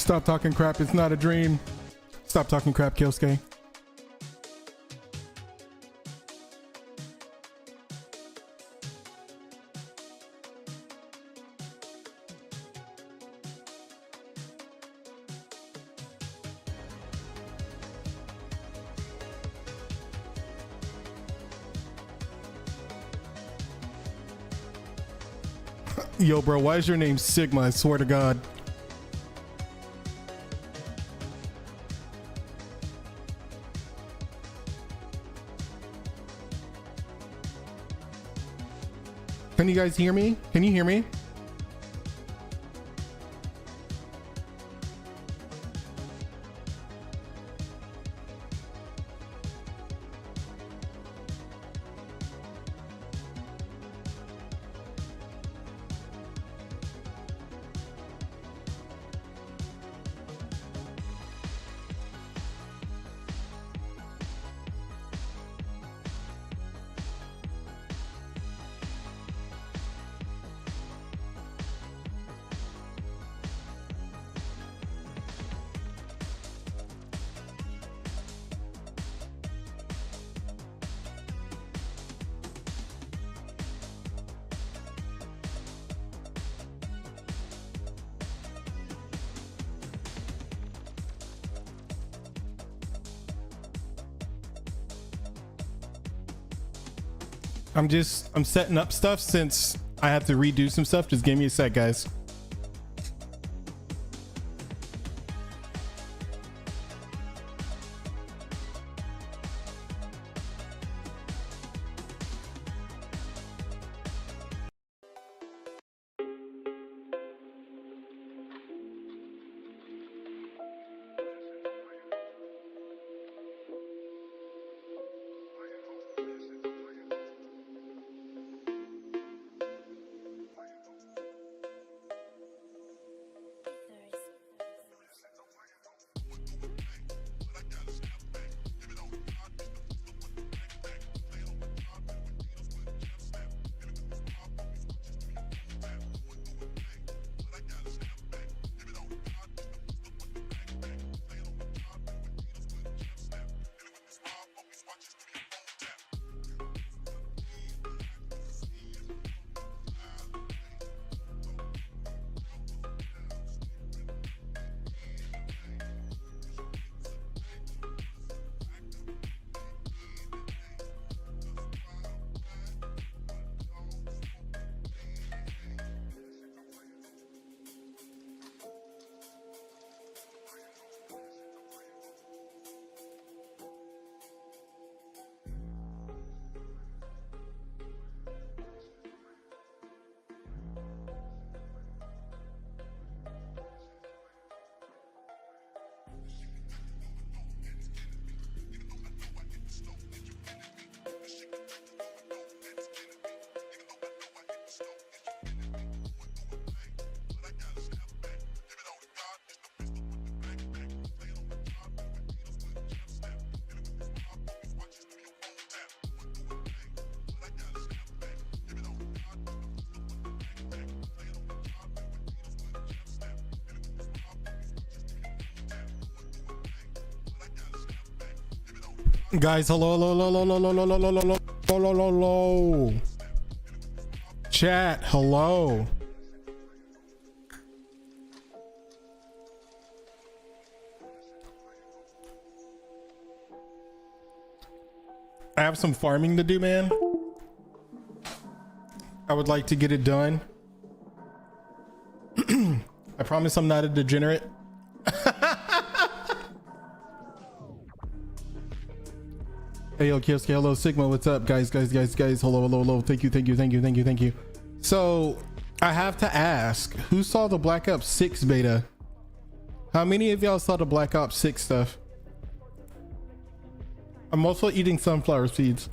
Stop talking crap. It's not a dream. Stop talking crap, Kyosuke. Yo, bro, why is your name Sigma? I swear to God. Can you guys hear me? Can you hear me? I'm setting up stuff since I have to redo some stuff. Just give me a sec, guys. Guys, hello, hello. Chat, hello. I have some farming to do, man. I would like to get it done. I promise I'm not a degenerate. Hey, yo, Kyosuke, hello, Sigma, what's up? Guys, hello. Thank you. So, I have to ask, who saw the Black Ops 6 beta? How many of y'all saw the Black Ops 6 stuff? I'm also eating sunflower seeds.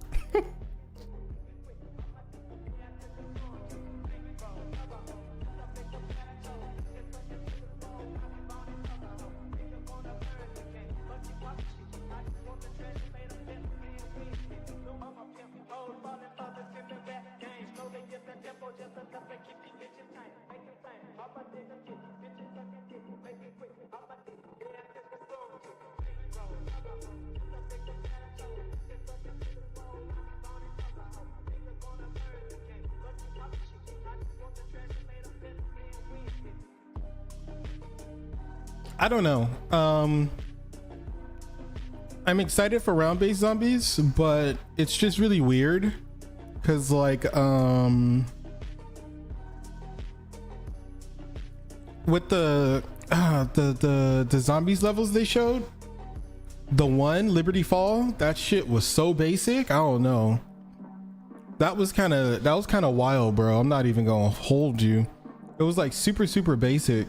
I don't know. I'm excited for round-based zombies, but it's just really weird because like with the zombies levels they showed, the one Liberty Fall, that shit was so basic. I don't know. That was kind of wild, bro. I'm not even gonna hold you. It was like super basic.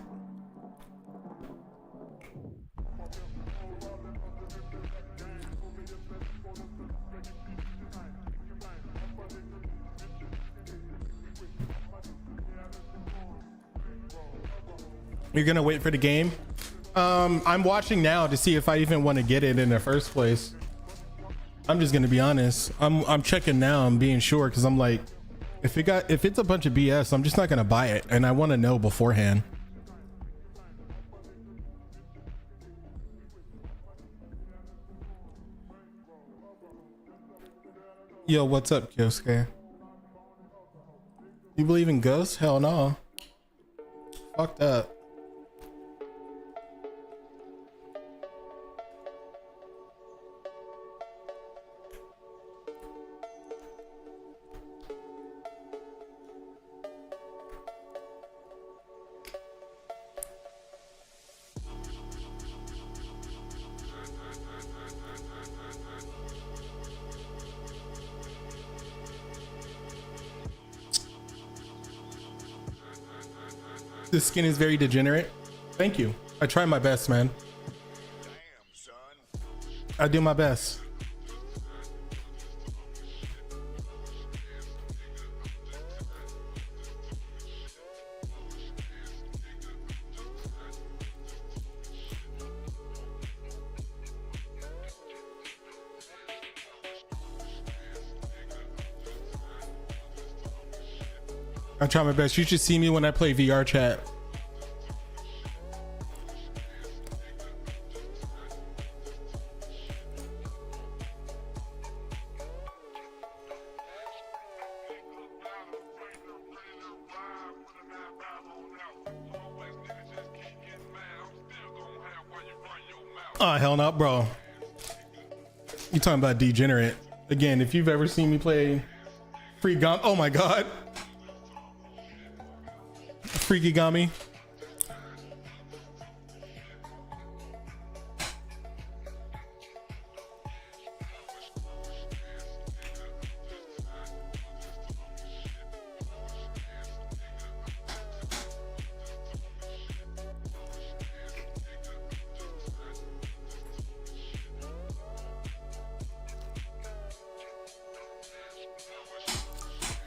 You're gonna wait for the game? I'm watching now to see if I even want to get it in the first place. I'm just gonna be honest. I'm checking now. I'm being sure because I'm like, if it's a bunch of BS, I'm just not gonna buy it, and I want to know beforehand. Yo, what's up, Kyosuke? You believe in ghosts? Hell no. Fuck that. The skin is very degenerate. Thank you. I try my best, man. Damn, son. I do my best. I try my best. You should see me when I play VR chat. Oh, hell no, bro. You talking about degenerate. Again, if you've ever seen me play Free Gum, oh my God. Freakigami.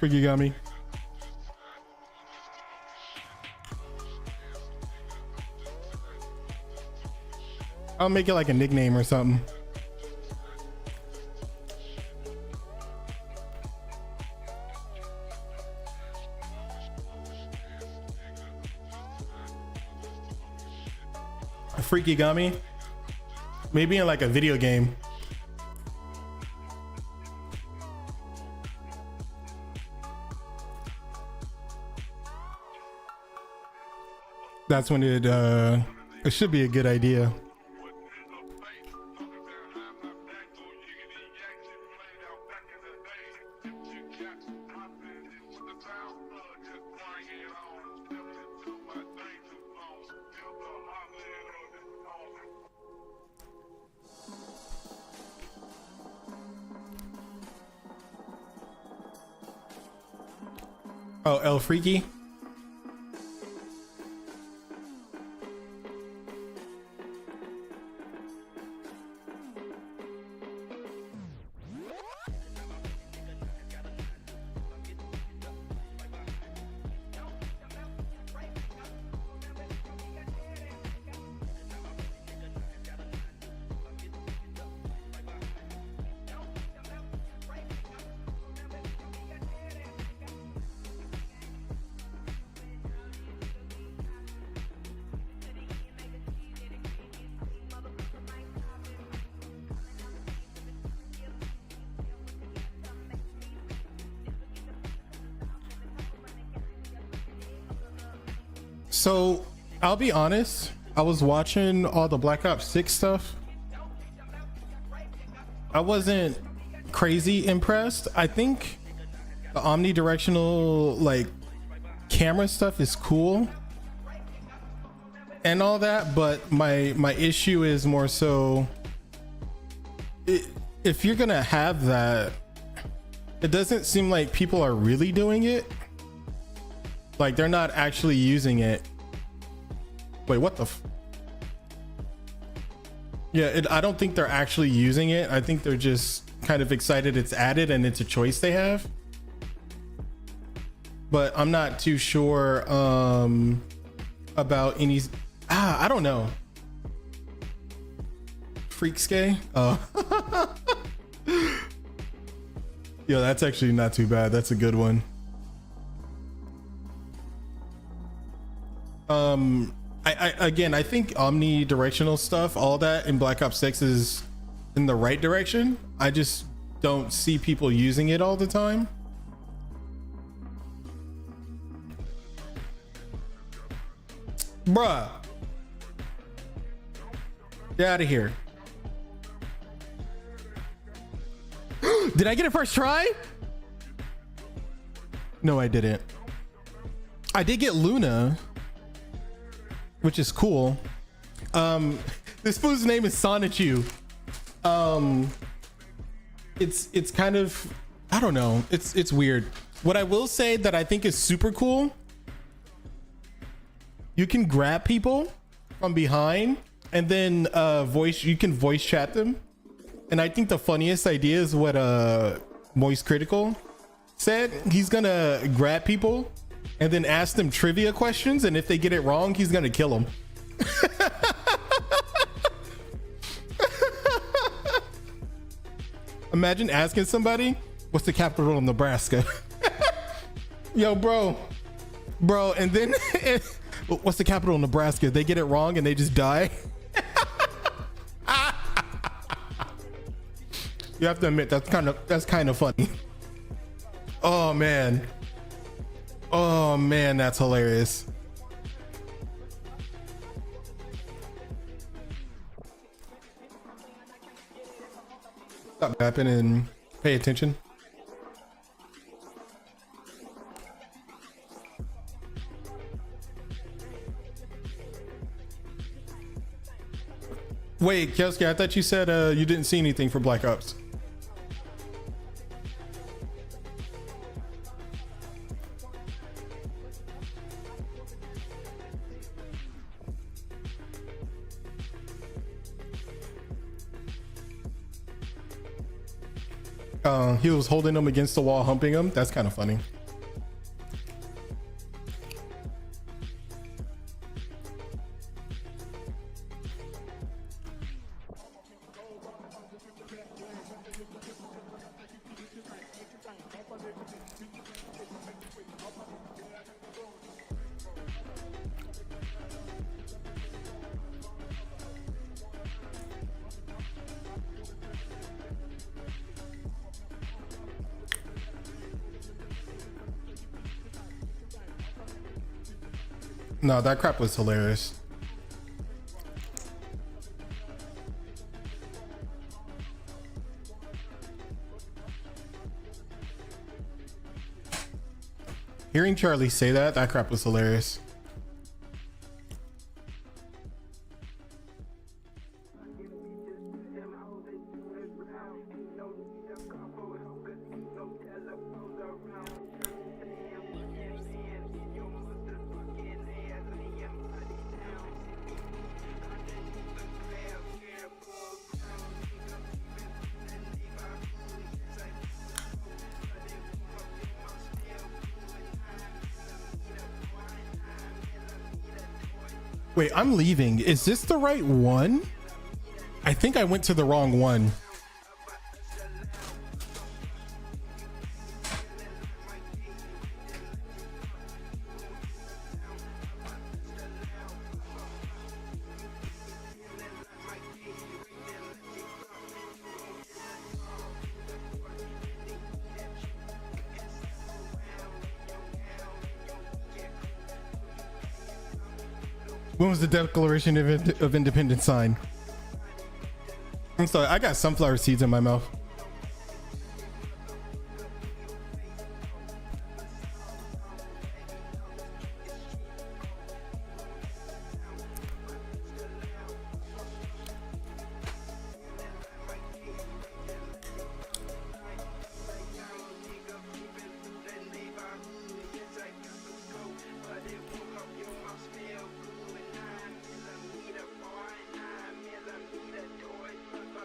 Freakigami. I'll make it like a nickname or something. A Freakigami? Maybe in like a video game. That's when it should be a good idea. Oh, El Freaky? So I'll be honest, I was watching all the Black Ops 6 stuff. I wasn't crazy impressed. I think the omnidirectional like camera stuff is cool and all that, but my issue is more so if you're gonna have that, it doesn't seem like people are really doing it. Like they're not actually using it. Wait, what the yeah, I don't think they're actually using it. I think they're just kind of excited it's added and it's a choice they have. But I'm not too sure about any. I don't know. Freakskay. Oh. Yo, that's actually not too bad. That's a good one. I think omnidirectional stuff, all that in Black Ops 6 is in the right direction. I just don't see people using it all the time. Bruh. Get out of here. Did I get it first try? No, I didn't. I did get Luna, which is cool. This food's name is Sonichu. It's kind of, I don't know. It's weird. What I will say that I think is super cool, you can grab people from behind and then you can voice chat them. And I think the funniest idea is what Moist Critical said. He's gonna grab people and then ask them trivia questions, and if they get it wrong, he's gonna kill them. Imagine asking somebody, what's the capital of Nebraska? Yo, bro, and then what's the capital of Nebraska? They get it wrong and they just die. You have to admit that's kind of funny. Oh man, that's hilarious. Stop yapping and pay attention. Wait, Kelski, I thought you said you didn't see anything for Black Ops. He was holding them against the wall, humping them. That's kind of funny. No, that crap was hilarious. Hearing Charlie say that crap was hilarious. Wait, I'm leaving. Is this the right one? I think I went to the wrong one. When was the Declaration of Independence signed? I'm sorry, I got sunflower seeds in my mouth.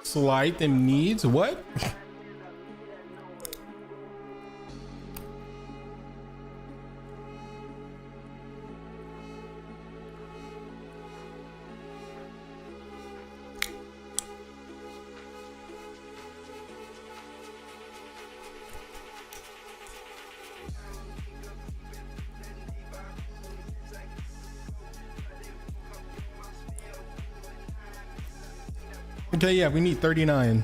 Slide them needs what? Okay, yeah, we need 39.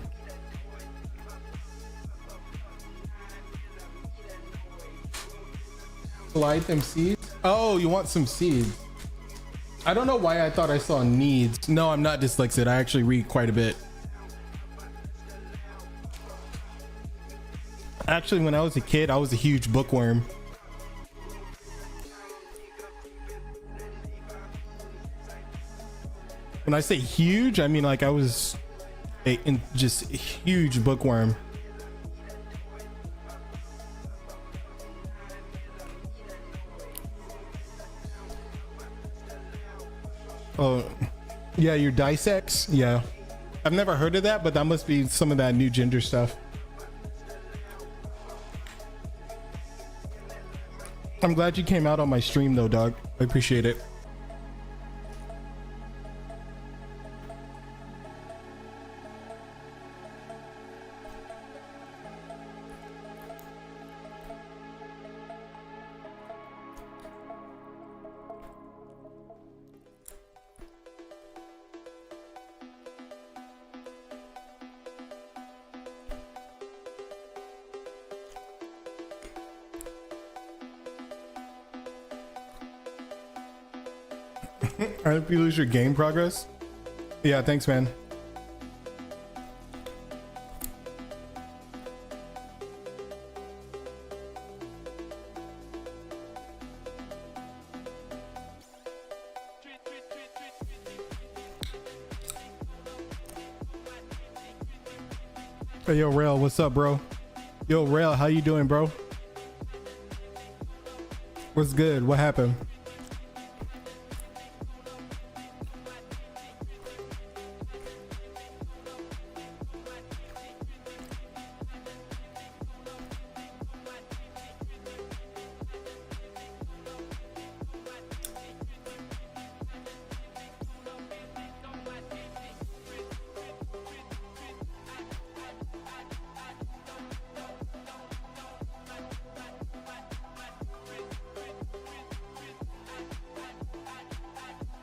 Slide them seeds? Oh, you want some seeds? I don't know why I thought I saw needs. No, I'm not dyslexic. I actually read quite a bit. Actually, when I was a kid, I was a huge bookworm. When I say huge, I mean like I was just a huge bookworm. Oh, yeah, your Dicex? Yeah. I've never heard of that, but that must be some of that new gender stuff. I'm glad you came out on my stream though, dog. I appreciate it. I hope you lose your game progress. Yeah, thanks, man. Hey, yo, Rail, what's up, bro? Yo, Rail, how you doing, bro? What's good? What happened?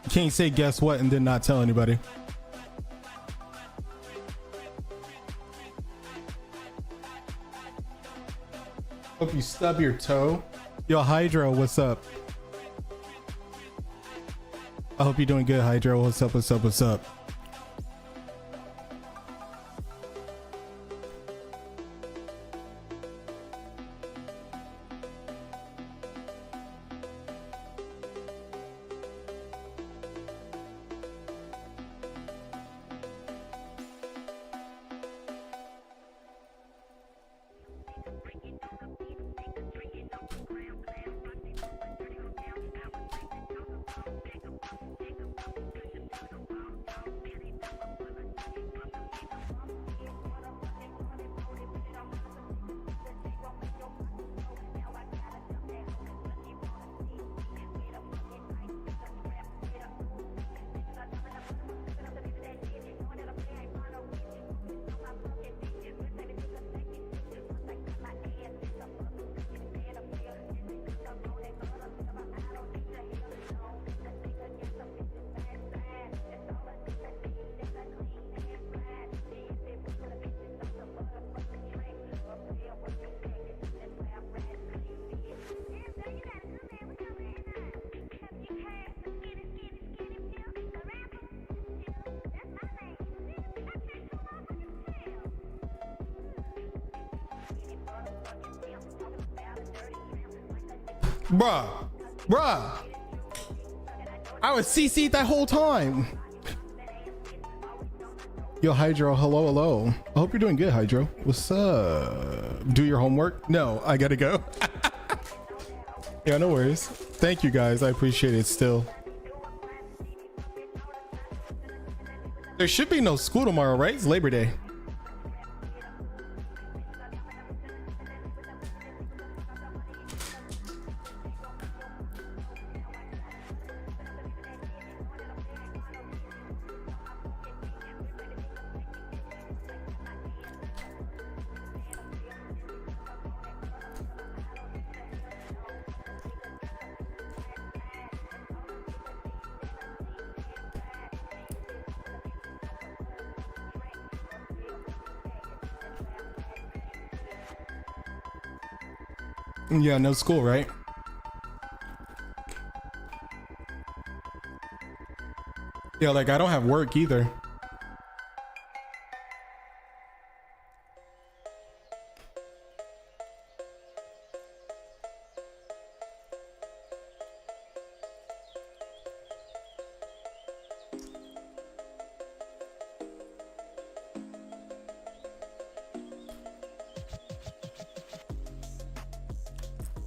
Can't say guess what and then not tell anybody. Hope you stub your toe. Yo, Hydro, what's up? I hope you're doing good, Hydro. What's up, what's up, what's up? Bruh. I was CC'd that whole time. Yo, Hydro, hello. I hope you're doing good, Hydro. What's up? Do your homework? No, I gotta go. Yeah, no worries. Thank you guys. I appreciate it still. There should be no school tomorrow, right? It's Labor Day. Yeah, no school, right? Yeah, like I don't have work either.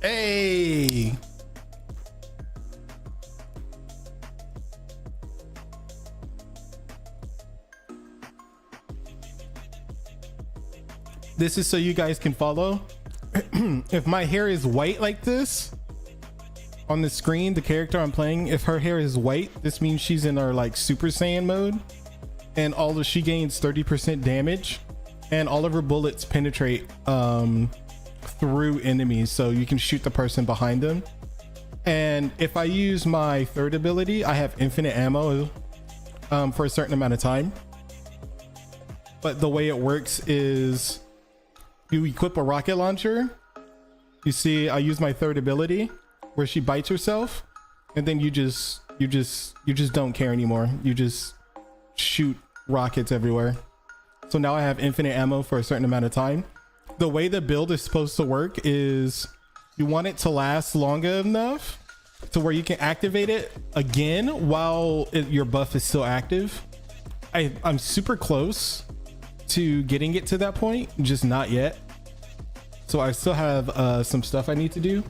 Hey. This is so you guys can follow. If my hair is white like this on the screen, the character I'm playing, if her hair is white, this means she's in her like Super Saiyan mode, and she gains 30% damage, and all of her bullets penetrate through enemies, so you can shoot the person behind them. And if I use my third ability, I have infinite ammo for a certain amount of time. But the way it works is you equip a rocket launcher. You see, I use my third ability where she bites herself, and then you just don't care anymore. You just shoot rockets everywhere. So now I have infinite ammo for a certain amount of time. The way the build is supposed to work is you want it to last long enough to where you can activate it again while your buff is still active. I'm super close to getting it to that point, just not yet. So I still have some stuff I need to do.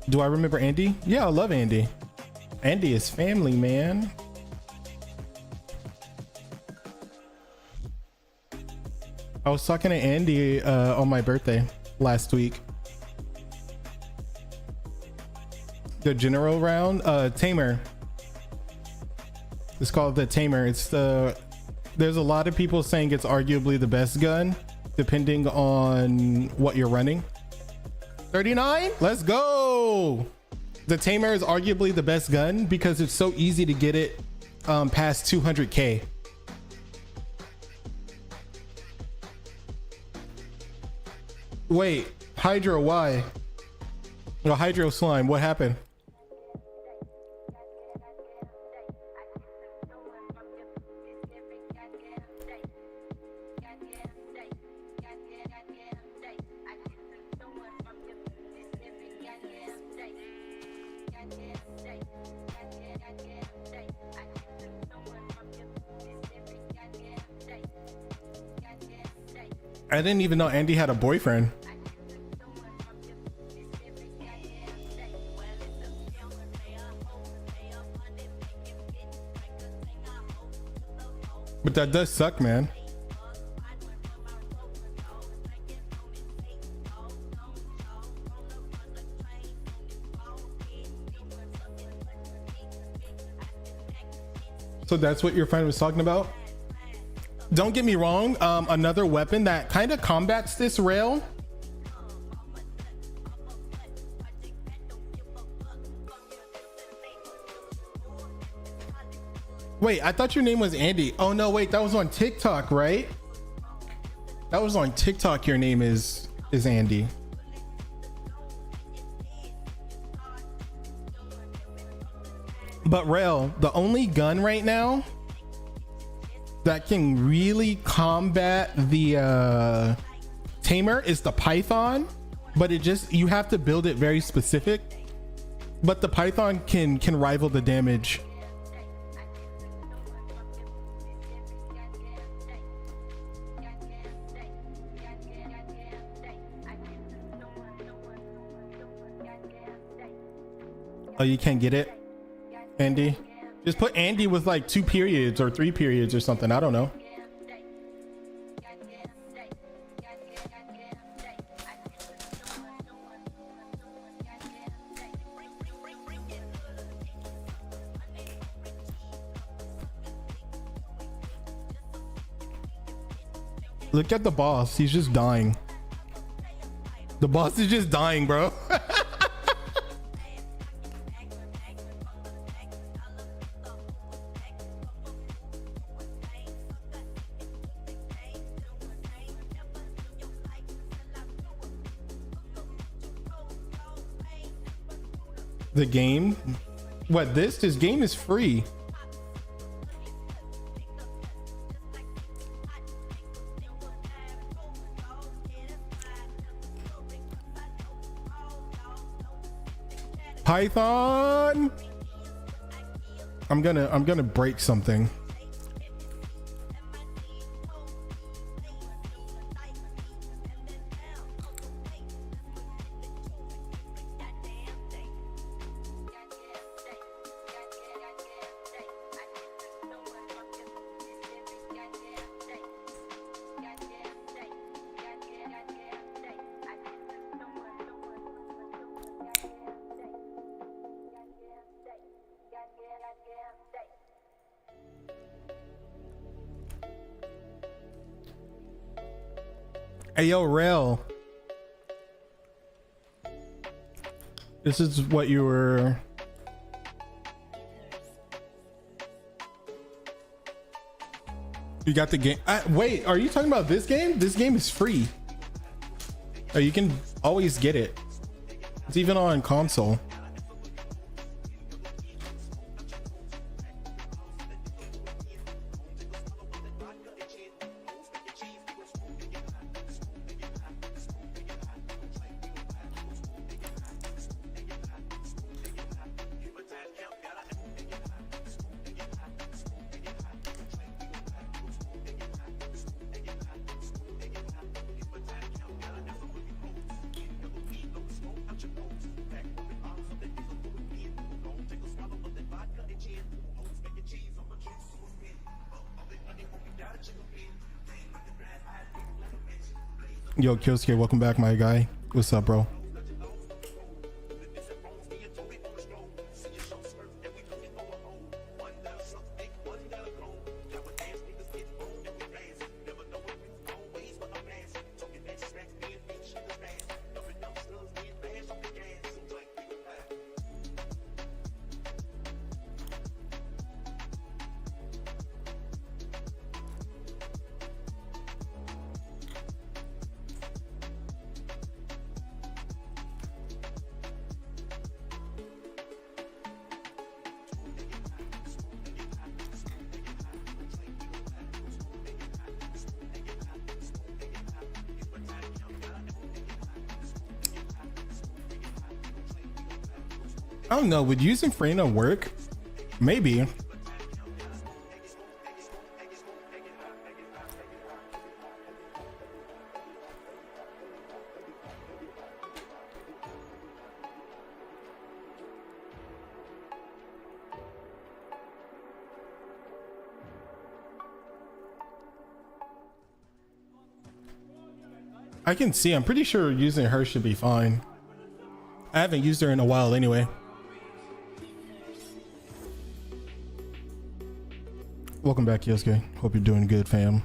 Do I remember Andy? Yeah, I love Andy. Andy is family, man. I was talking to Andy on my birthday last week. The general round, Tamer. It's called the Tamer. There's a lot of people saying it's arguably the best gun, depending on what you're running. 39? Let's go. The Tamer is arguably the best gun because it's so easy to get it past 200K. Wait, Hydro, why? No, Hydro Slime, what happened? I didn't even know Andy had a boyfriend. But that does suck, man. So that's what your friend was talking about? Don't get me wrong, another weapon that kind of combats this rail. Wait, I thought your name was Andy. Oh no, wait, that was on TikTok, right? That was on TikTok. Your name is Andy. But Rail, the only gun right now that can really combat the Tamer is the Python. but it just, you have to build it very specific. But the Python can rival the damage. Oh, you can't get it, Andy? Just put Andy with like 2 periods or 3 periods or something. I don't know. Look at the boss. He's just dying. The boss is just dying, bro. The game? What, this game is free. Python. I'm gonna break something. Hey, yo, Rail. This is what you were... You got the game. Wait, are you talking about this game? This game is free. Oh, you can always get it. It's even on console. Yo, Kyosuke, welcome back, my guy. What's up, bro? I don't know, would using Frena work? Maybe. I can see, I'm pretty sure using her should be fine. I haven't used her in a while anyway. Welcome back, Yosuke. Hope you're doing good, fam.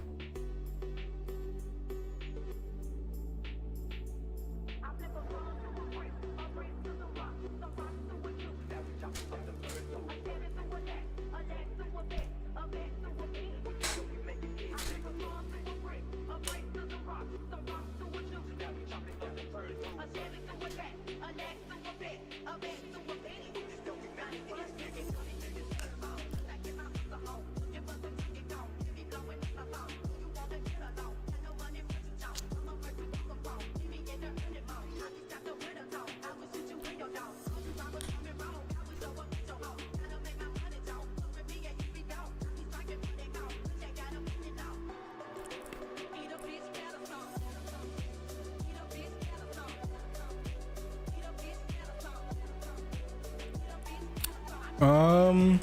Um,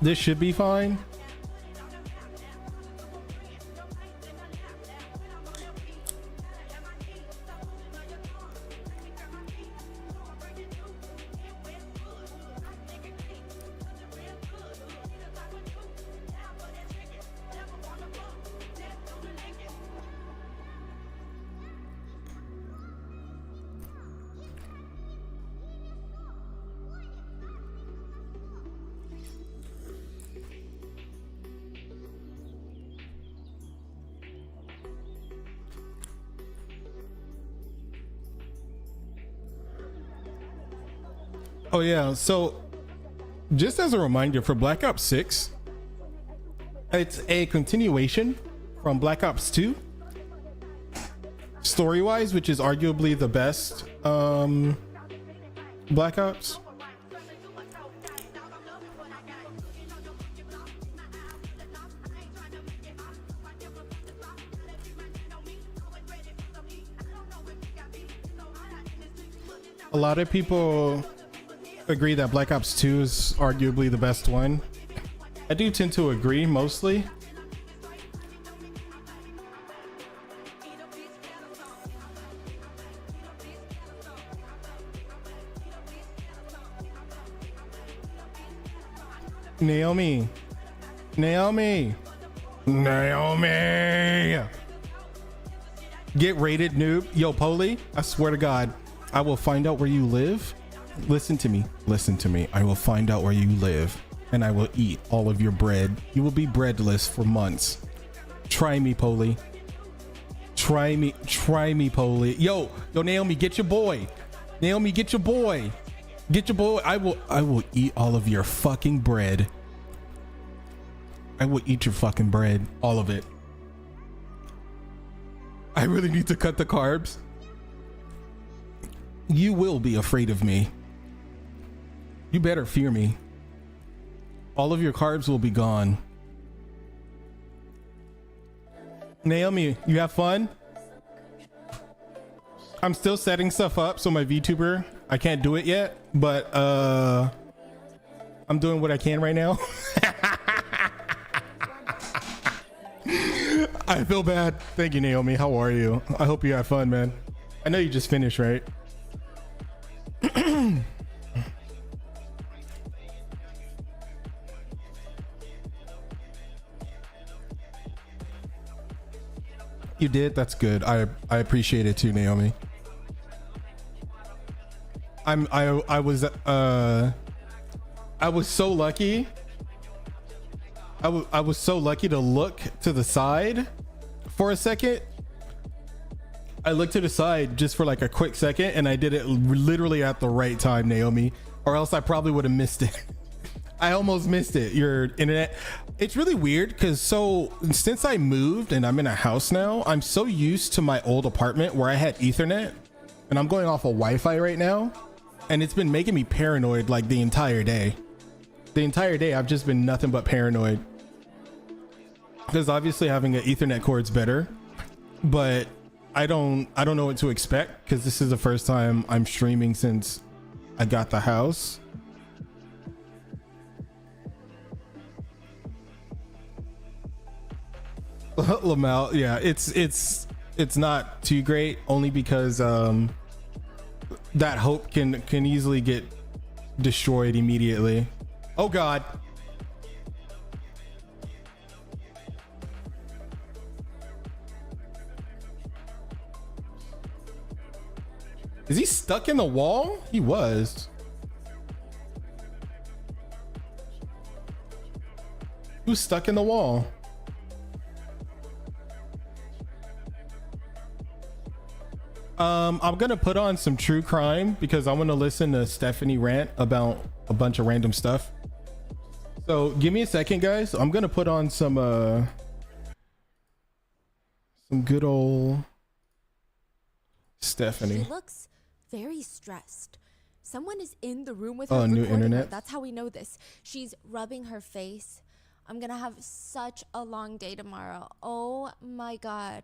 this should be fine. Oh yeah, so just as a reminder for Black Ops 6, it's a continuation from Black Ops 2 story-wise, which is arguably the best Black Ops. A lot of people agree that Black Ops 2 is arguably the best one. I do tend to agree mostly. Naomi. Naomi. Naomi. Get raided, noob. Yo, Poli, I swear to God, I will find out where you live. Listen to me. Listen to me. I will find out where you live and I will eat all of your bread. You will be breadless for months. Try me, Poli. Try me, Poli. Yo, Naomi, get your boy. Naomi, get your boy. Get your boy. I will eat all of your fucking bread. I will eat your fucking bread. All of it. I really need to cut the carbs. You will be afraid of me. You better fear me. All of your carbs will be gone. Naomi, you have fun? I'm still setting stuff up, so my VTuber, I can't do it yet, but I'm doing what I can right now. I feel bad. Thank you, Naomi. How are you? I hope you have fun, man. I know you just finished, right? You did? That's good. I appreciate it too, Naomi. I was so lucky. I was so lucky to look to the side for a second. I looked to the side just for like a quick second and I did it literally at the right time, Naomi, or else I probably would have missed it. I almost missed it. Your internet. It's really weird because since I moved and I'm in a house now, I'm so used to my old apartment where I had Ethernet and I'm going off of Wi-Fi right now. And it's been making me paranoid like the entire day. The entire day I've just been nothing but paranoid. Because obviously having an Ethernet cord is better, but I don't know what to expect because this is the first time I'm streaming since I got the house. Lamal, yeah, it's not too great only because that hope can easily get destroyed immediately. Oh God. Is he stuck in the wall? He was. Who's stuck in the wall? I'm gonna put on some true crime because I want to listen to Stephanie rant about a bunch of random stuff. So give me a second, guys. I'm gonna put on some good old Stephanie. She looks very stressed. Someone is in the room with her. Oh, new recording her. internet. That's how we know this. She's rubbing her face. I'm gonna have such a long day tomorrow. Oh my God.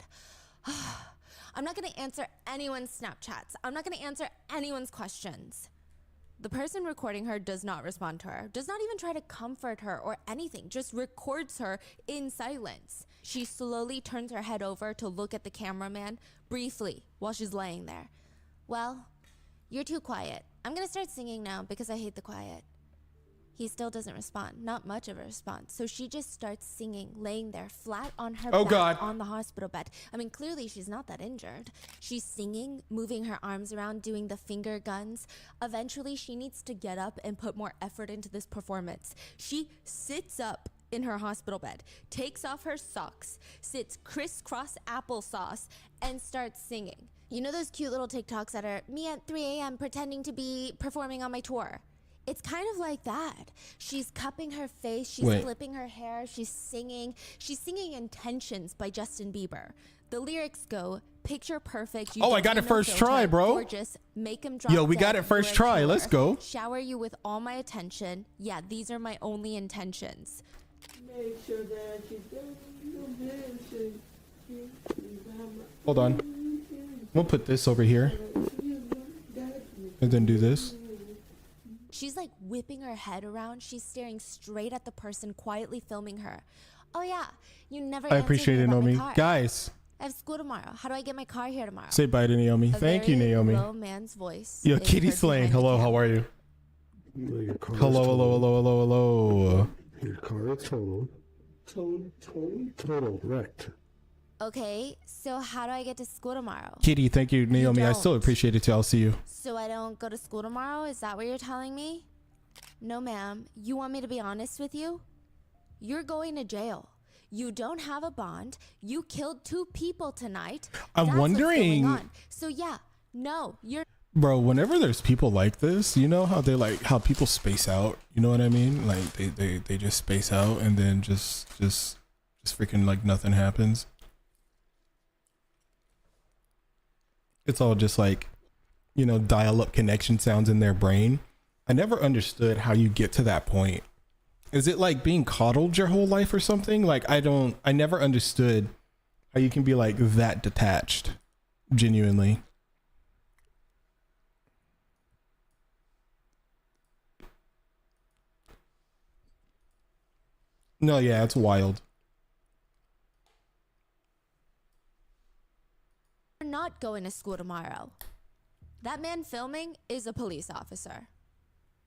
I'm not gonna answer anyone's Snapchats. I'm not gonna answer anyone's questions. The person recording her does not respond to her, does not even try to comfort her or anything, just records her in silence. She slowly turns her head over to look at the cameraman briefly while she's laying there. Well, you're too quiet. I'm gonna start singing now because I hate the quiet. He still doesn't respond, not much of a response. So she just starts singing, laying there flat on her back God. on the hospital bed. I mean, clearly she's not that injured. She's singing, moving her arms around, doing the finger guns. Eventually, she needs to get up and put more effort into this performance. She sits up in her hospital bed, takes off her socks, sits crisscross applesauce, and starts singing. You know those cute little TikToks that are me at 3 a.m. pretending to be performing on my tour? It's kind of like that. She's cupping her face, she's flipping her hair, she's singing Intentions by Justin Bieber. The lyrics go, picture perfect. You Oh, I don't got need it no first filter, try, bro. Gorgeous, make him drop Yo, we got dead, it first you're a try. Let's killer. go. Shower you with all my attention. Yeah, these are my only intentions. Make sure that you don't mention. Hold on. We'll put this over here and then do this. She's like whipping her head around. She's staring straight at the person quietly filming her. Oh yeah, you never I answered appreciate me it, about my Naomi. car. Guys, I have school tomorrow. How do I get my car here tomorrow? say bye to Naomi. A Thank you, very Naomi. low man's voice. Yo, is Kitty heard Slang. behind the Hello, camera. how are you? Your car is Hello, hello, totaled. hello, hello, hello. Your car is totaled. Total wrecked. Okay, so how do I get to school tomorrow? Kitty, thank you, Naomi. I still don't. appreciate it too. I'll see you. So I don't go to school tomorrow? Is that what you're telling me? No, ma'am. You want me to be honest with you? You're going to jail. You don't have a bond. You killed 2 people tonight. I'm That's what's wondering- going on. So yeah, no, you're Bro, whenever there's people like this, you know how they like how people space out, you know what I mean? Like they just space out and then just freaking like nothing happens. It's all just like, you know, dial up connection sounds in their brain. I never understood how you get to that point. Is it like being coddled your whole life or something? Like I never understood how you can be like that detached, genuinely. No, yeah, it's wild. not going to school tomorrow. That man filming is a police officer.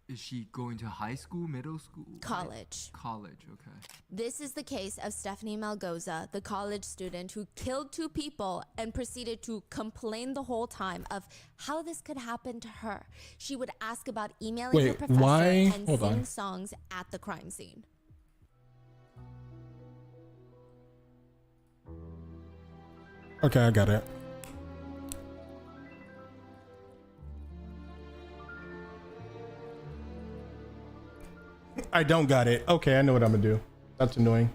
Is she going to high school, middle school? College. College, okay. This is the case of Stephanie Malgoza, the college student who killed 2 people and proceeded to complain the whole time of how this could happen to her. She would ask about emailing her Wait, professor why? and Hold sing on. songs at the crime scene. Okay, I got it. I don't got it. Okay, I know what I'm gonna do. That's annoying.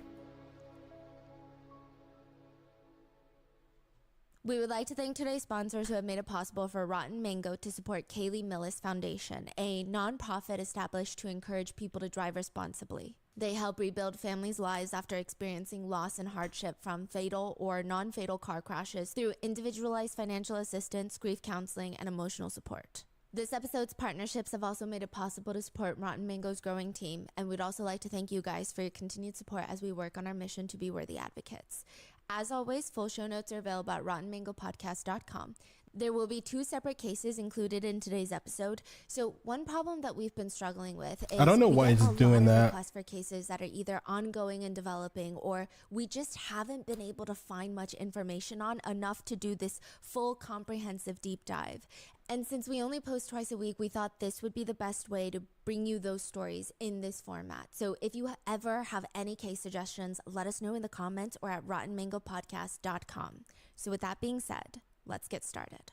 We would like to thank today's sponsors who have made it possible for Rotten Mango to support Kaylee Millis Foundation, a nonprofit established to encourage people to drive responsibly. They help rebuild families' lives after experiencing loss and hardship from fatal or non-fatal car crashes through individualized financial assistance, grief counseling, and emotional support. This episode's partnerships have also made it possible to support Rotten Mango's growing team, and we'd also like to thank you guys for your continued support as we work on our mission to be worthy advocates. As always, full show notes are available at rottenmangopodcast.com. There will be 2 separate cases included in today's episode. So one problem that we've been struggling with is I don't know we why get it's a lot doing of that. requests for cases that are either ongoing and developing, or we just haven't been able to find much information on enough to do this full comprehensive deep dive. And since we only post twice a week, we thought this would be the best way to bring you those stories in this format. So if you ever have any case suggestions, let us know in the comments or at rottenmangopodcast.com. So with that being said, let's get started.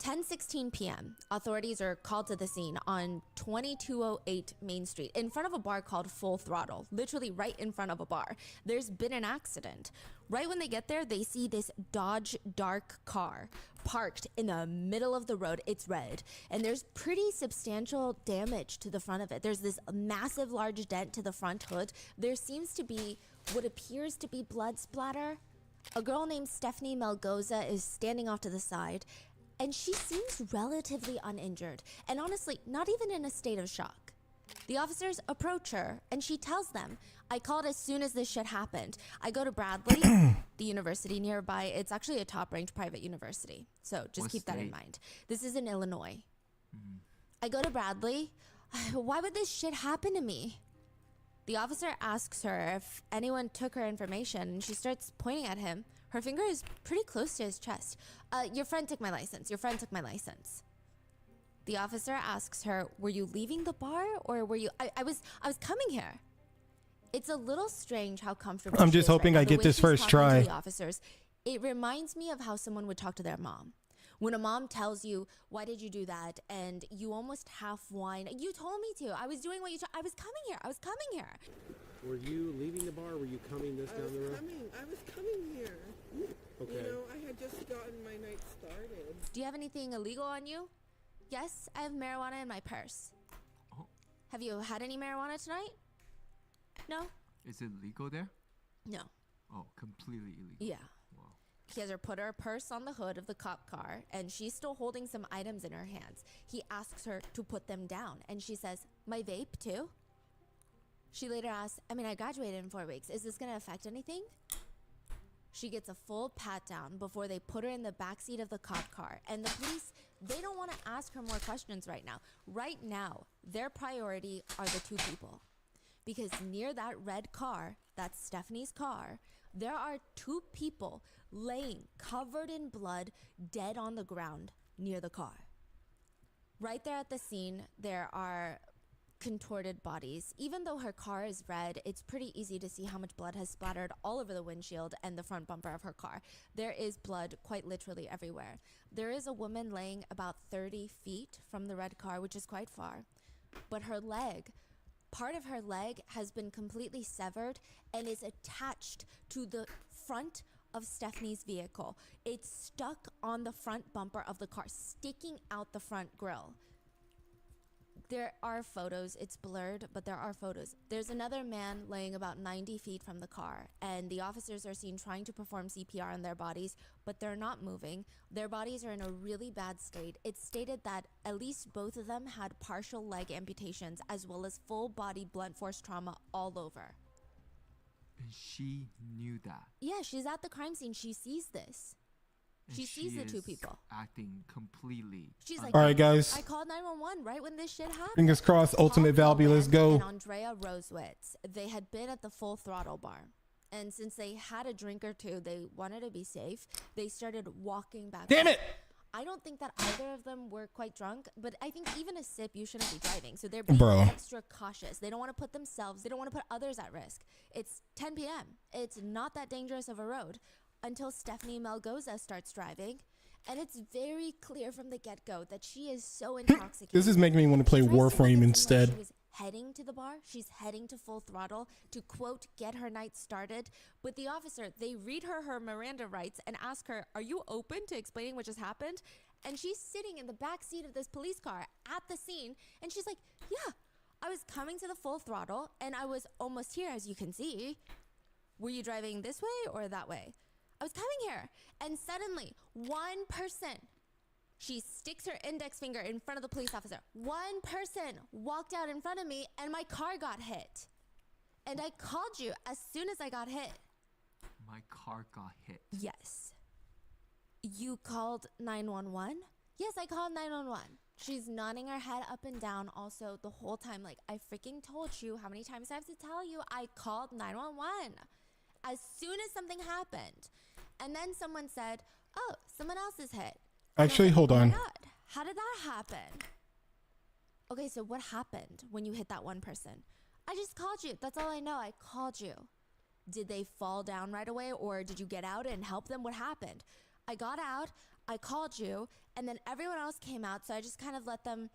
10:16 p.m. Authorities are called to the scene on 2208 Main Street in front of a bar called Full Throttle, literally right in front of a bar. There's been an accident. Right when they get there, they see this Dodge dark car parked in the middle of the road. It's red, and there's pretty substantial damage to the front of it. There's this massive large dent to the front hood. There seems to be what appears to be blood splatter. A girl named Stephanie Melgoza is standing off to the side, and she seems relatively uninjured, and honestly, not even in a state of shock. The officers approach her, and she tells them, I called as soon as this shit happened. I go to Bradley, the university nearby. It's actually a top-ranked private university, so just What keep that in state? mind. This is in Illinois. I go to Bradley. Why would this shit happen to me? The officer asks her if anyone took her information, and she starts pointing at him. Her finger is pretty close to his chest. Your friend took my license. Your friend took my license. The officer asks her, were you leaving the bar or were you... I was coming here. It's a little strange how comfortable I'm she just is right hoping now. I The get way this she's first talking to try. the officers, it reminds me of how someone would talk to their mom. When a mom tells you, why did you do that? And you almost half whine. You told me to. I was doing what you I was coming here. I was coming here. Were you leaving the bar? Or were you coming this I down the was road? coming. I was coming here. Okay. You know, I had just gotten my night started. Do you have anything illegal on you? Yes, I have marijuana in my purse. Oh. Have you had any marijuana tonight? No? Is it legal there? No. Oh, completely illegal. Yeah. Wow. He has her put her purse on the hood of the cop car, and she's still holding some items in her hands. He asks her to put them down, and she says, my vape too? She later asks, I graduated in 4 weeks. Is this going to affect anything? She gets a full pat down before they put her in the backseat of the cop car. And the police, they don't want to ask her more questions right now. Right now, their priority are the two people. Because near that red car, that's Stephanie's car, there are two people laying covered in blood, dead on the ground near the car. Right there at the scene, there are contorted bodies. Even though her car is red, it's pretty easy to see how much blood has splattered all over the windshield and the front bumper of her car. There is blood quite literally everywhere. There is a woman laying about 30 feet from the red car, which is quite far. But her leg, part of her leg has been completely severed and is attached to the front of Stephanie's vehicle. It's stuck on the front bumper of the car, sticking out the front grille. There are photos. It's blurred, but there are photos. There's another man laying about 90 feet from the car, and the officers are seen trying to perform CPR on their bodies, but they're not moving. Their bodies are in a really bad state. It's stated that at least both of them had partial leg amputations as well as full body blunt force trauma all over. And she knew that. Yeah, she's at the crime scene. She sees this. And She sees the two is people. acting completely. She's like, All right, guys. I called 911 right when this shit happened. Fingers crossed. Ultimate Paul Valby. Let's Coleman go. And Andrea Rosewitz, they had been at the Full Throttle bar. And since they had a drink or two, they wanted to be safe. They started walking back. Damn home. it! I don't think that either of them were quite drunk, but I think even a sip, you shouldn't be driving. So they're being Bro. extra cautious. They don't want to put themselves, they don't want to put others at risk. It's 10 p.m. It's not that dangerous of a road until Stephanie Melgoza starts driving. And it's very clear from the get-go that she is so intoxicated. This is making me want to play She tries to make it Warframe seem like instead. She was heading to the bar. She's heading to Full Throttle to, quote, get her night started. But the officer, they read her Miranda rights and ask her, are you open to explaining what just happened? And she's sitting in the back seat of this police car at the scene. And she's like, yeah, I was coming to the Full Throttle and I was almost here, as you can see. Were you driving this way or that way? I was coming here, and suddenly, one person, she sticks her index finger in front of the police officer. One person walked out in front of me, and my car got hit. And I called you as soon as I got hit. My car got hit. Yes. You called 911? Yes, I called 911. She's nodding her head up and down also the whole time. Like, I freaking told you. How many times I have to tell you? I called 911 as soon as something happened. And then someone said, oh, someone else is hit. And I was Actually, like, hold oh my on. God, how did that happen? Okay, so what happened when you hit that one person? I just called you. That's all I know. I called you. Did they fall down right away, or did you get out and help them? What happened? I got out, I called you, and then everyone else came out, so I just kind of let them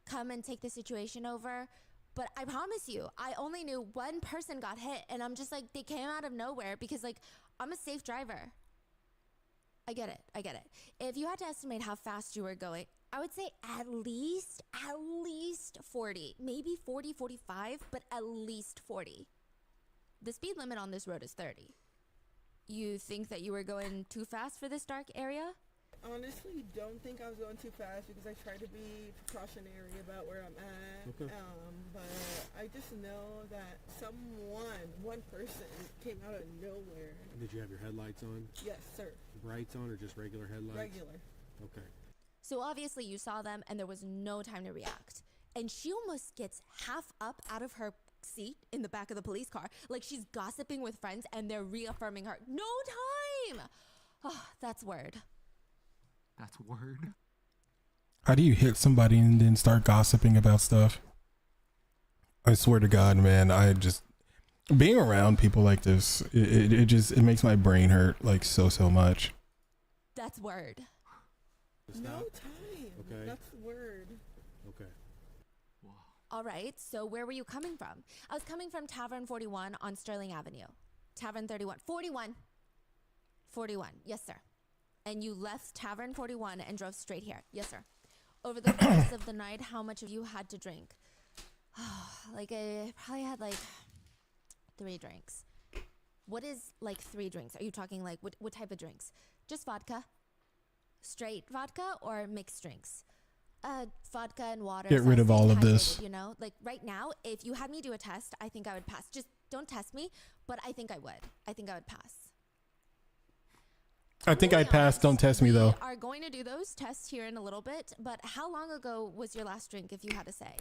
come and take the situation over. But I promise you, I only knew one person got hit, and I'm just like, they came out of nowhere because, like, I'm a safe driver. I get it. If you had to estimate how fast you were going, I would say at least 40, maybe 40, 45, but at least 40. The speed limit on this road is 30. You think that you were going too fast for this dark area? Honestly, don't think I was going too fast because I try to be precautionary about where I'm at. Okay. But I just know that one person came out of nowhere. Did you have your headlights on? Yes, sir. Brights on or just regular headlights? Regular. Okay. So obviously you saw them and there was no time to react. And she almost gets half up out of her seat in the back of the police car, like she's gossiping with friends and they're reaffirming her. No time! Oh, that's word. That's word. How do you hit somebody and then start gossiping about stuff? I swear to God, man, I just being around people like this, it makes my brain hurt like so much. That's word. Stop. No time. Okay. That's the word. Okay. Wow. All right, so where were you coming from? I was coming from Tavern 41 on Sterling Avenue. Tavern 31. 41. 41. Yes, sir. And you left Tavern 41 and drove straight here. Yes, sir. Over the course of the night, how much of you had to drink? Like, I probably had like 3 drinks. What is like 3 drinks? Are you talking like what type of drinks? Just vodka? Straight vodka or mixed drinks? Vodka and water. Get so rid I of stayed all of hydrated, this. You know, like right now, if you had me do a test, I think I would pass. Just don't test me, but I think I would. I think I would pass. I think Really I'd pass. honest, Don't test me though. We are going to do those tests here in a little bit, but how long ago was your last drink, if you had to say?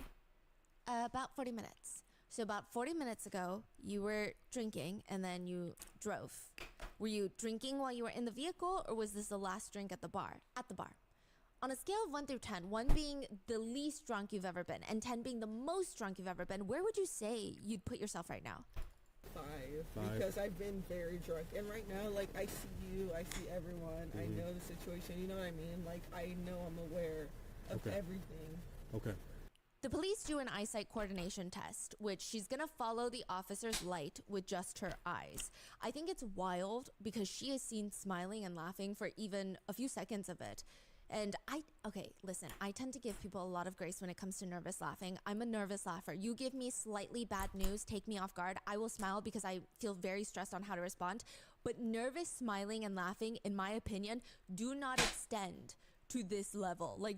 About 40 minutes. So about 40 minutes ago, you were drinking and then you drove. Were you drinking while you were in the vehicle, or was this the last drink at the bar? At the bar. On a scale of 1 through 10, 1 being the least drunk you've ever been and 10 being the most drunk you've ever been, where would you say you'd put yourself right now? 5. Five. Because I've been very drunk. And right now, like, I see you, I see everyone, I know the situation, you know what I mean? Like, I know I'm aware of Okay. everything. Okay. The police do an eyesight coordination test, which she's gonna follow the officer's light with just her eyes. I think it's wild because she is seen smiling and laughing for even a few seconds of it. And okay, listen, I tend to give people a lot of grace when it comes to nervous laughing. I'm a nervous laugher. You give me slightly bad news, take me off guard, I will smile because I feel very stressed on how to respond. But nervous smiling and laughing, in my opinion, do not extend to this level. Like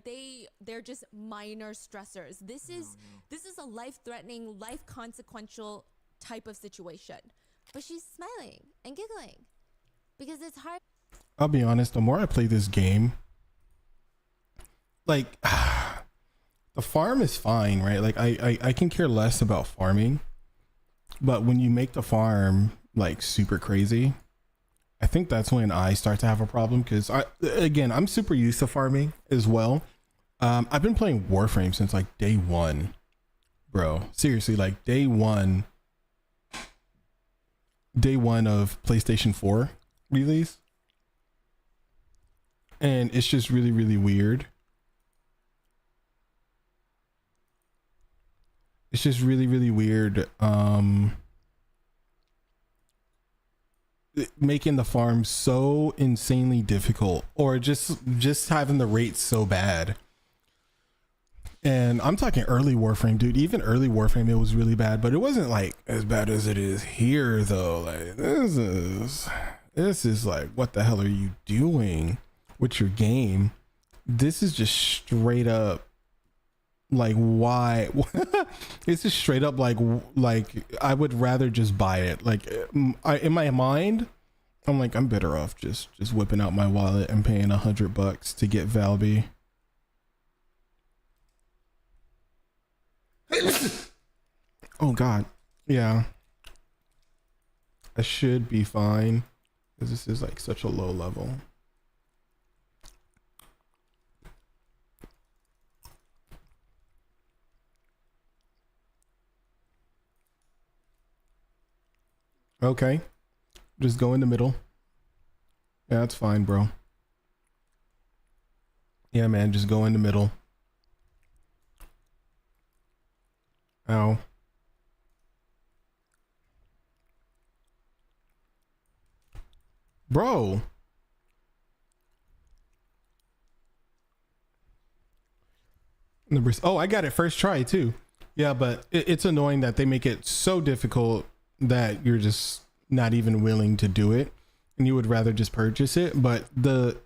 they're just minor stressors. This is a life-threatening, life-consequential type of situation. But she's smiling and giggling because it's hard. I'll be honest. The more I play this game, like the farm is fine, right? Like I can care less about farming, but when you make the farm like super crazy, I think that's when I start to have a problem, because I'm super used to farming as well. I've been playing Warframe since like day 1, bro. Seriously, like day one of PlayStation 4 release, and it's just really, really weird. It's just really, really weird. Making the farm so insanely difficult, or just having the rates so bad. And I'm talking early Warframe, dude. Even early Warframe, it was really bad, but it wasn't like as bad as it is here, though. Like this is like, what the hell are you doing with your game? This is just straight up. Like, why? It's just straight up like I would rather just buy it. Like, in my mind, I'm like, I'm better off just whipping out my wallet and paying $100 to get Valby. Oh God, yeah. I should be fine because this is like such a low level. Okay, just go in the middle. Yeah, that's fine, bro. Yeah, man, just go in the middle. Ow. Bro. Oh, I got it first try too. Yeah, but it's annoying that they make it so difficult that you're just not even willing to do it. and you would rather just purchase it. But the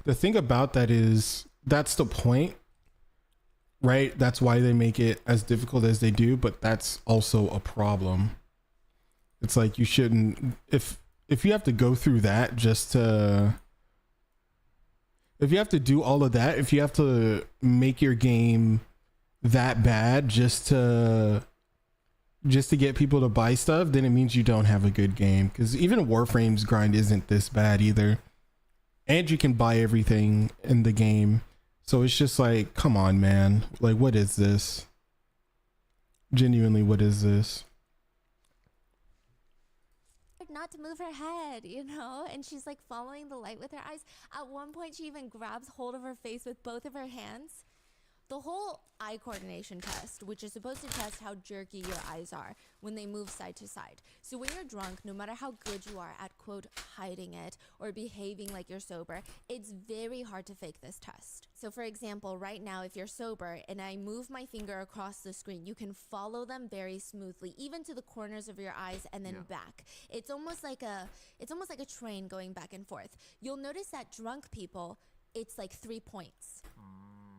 thing about that is that's the point, right? That's why they make it as difficult as they do, but that's also a problem. It's like you shouldn't, if you have to go through that just to, if you have to do all of that, if you have to make your game that bad just to get people to buy stuff, then it means you don't have a good game. Because even Warframe's grind isn't this bad either, and you can buy everything in the game. So it's just like, come on, man. Like, what is this? Genuinely, what is this? Not to move her head, you know, and she's like following the light with her eyes. At one point, she even grabs hold of her face with both of her hands. The whole eye coordination test, which is supposed to test how jerky your eyes are when they move side to side. So when you're drunk, no matter how good you are at, quote, hiding it or behaving like you're sober, it's very hard to fake this test. So for example, right now, if you're sober and I move my finger across the screen, you can follow them very smoothly, even to the corners of your eyes and then back. It's almost like a train going back and forth. You'll notice that drunk people, it's like 3 points.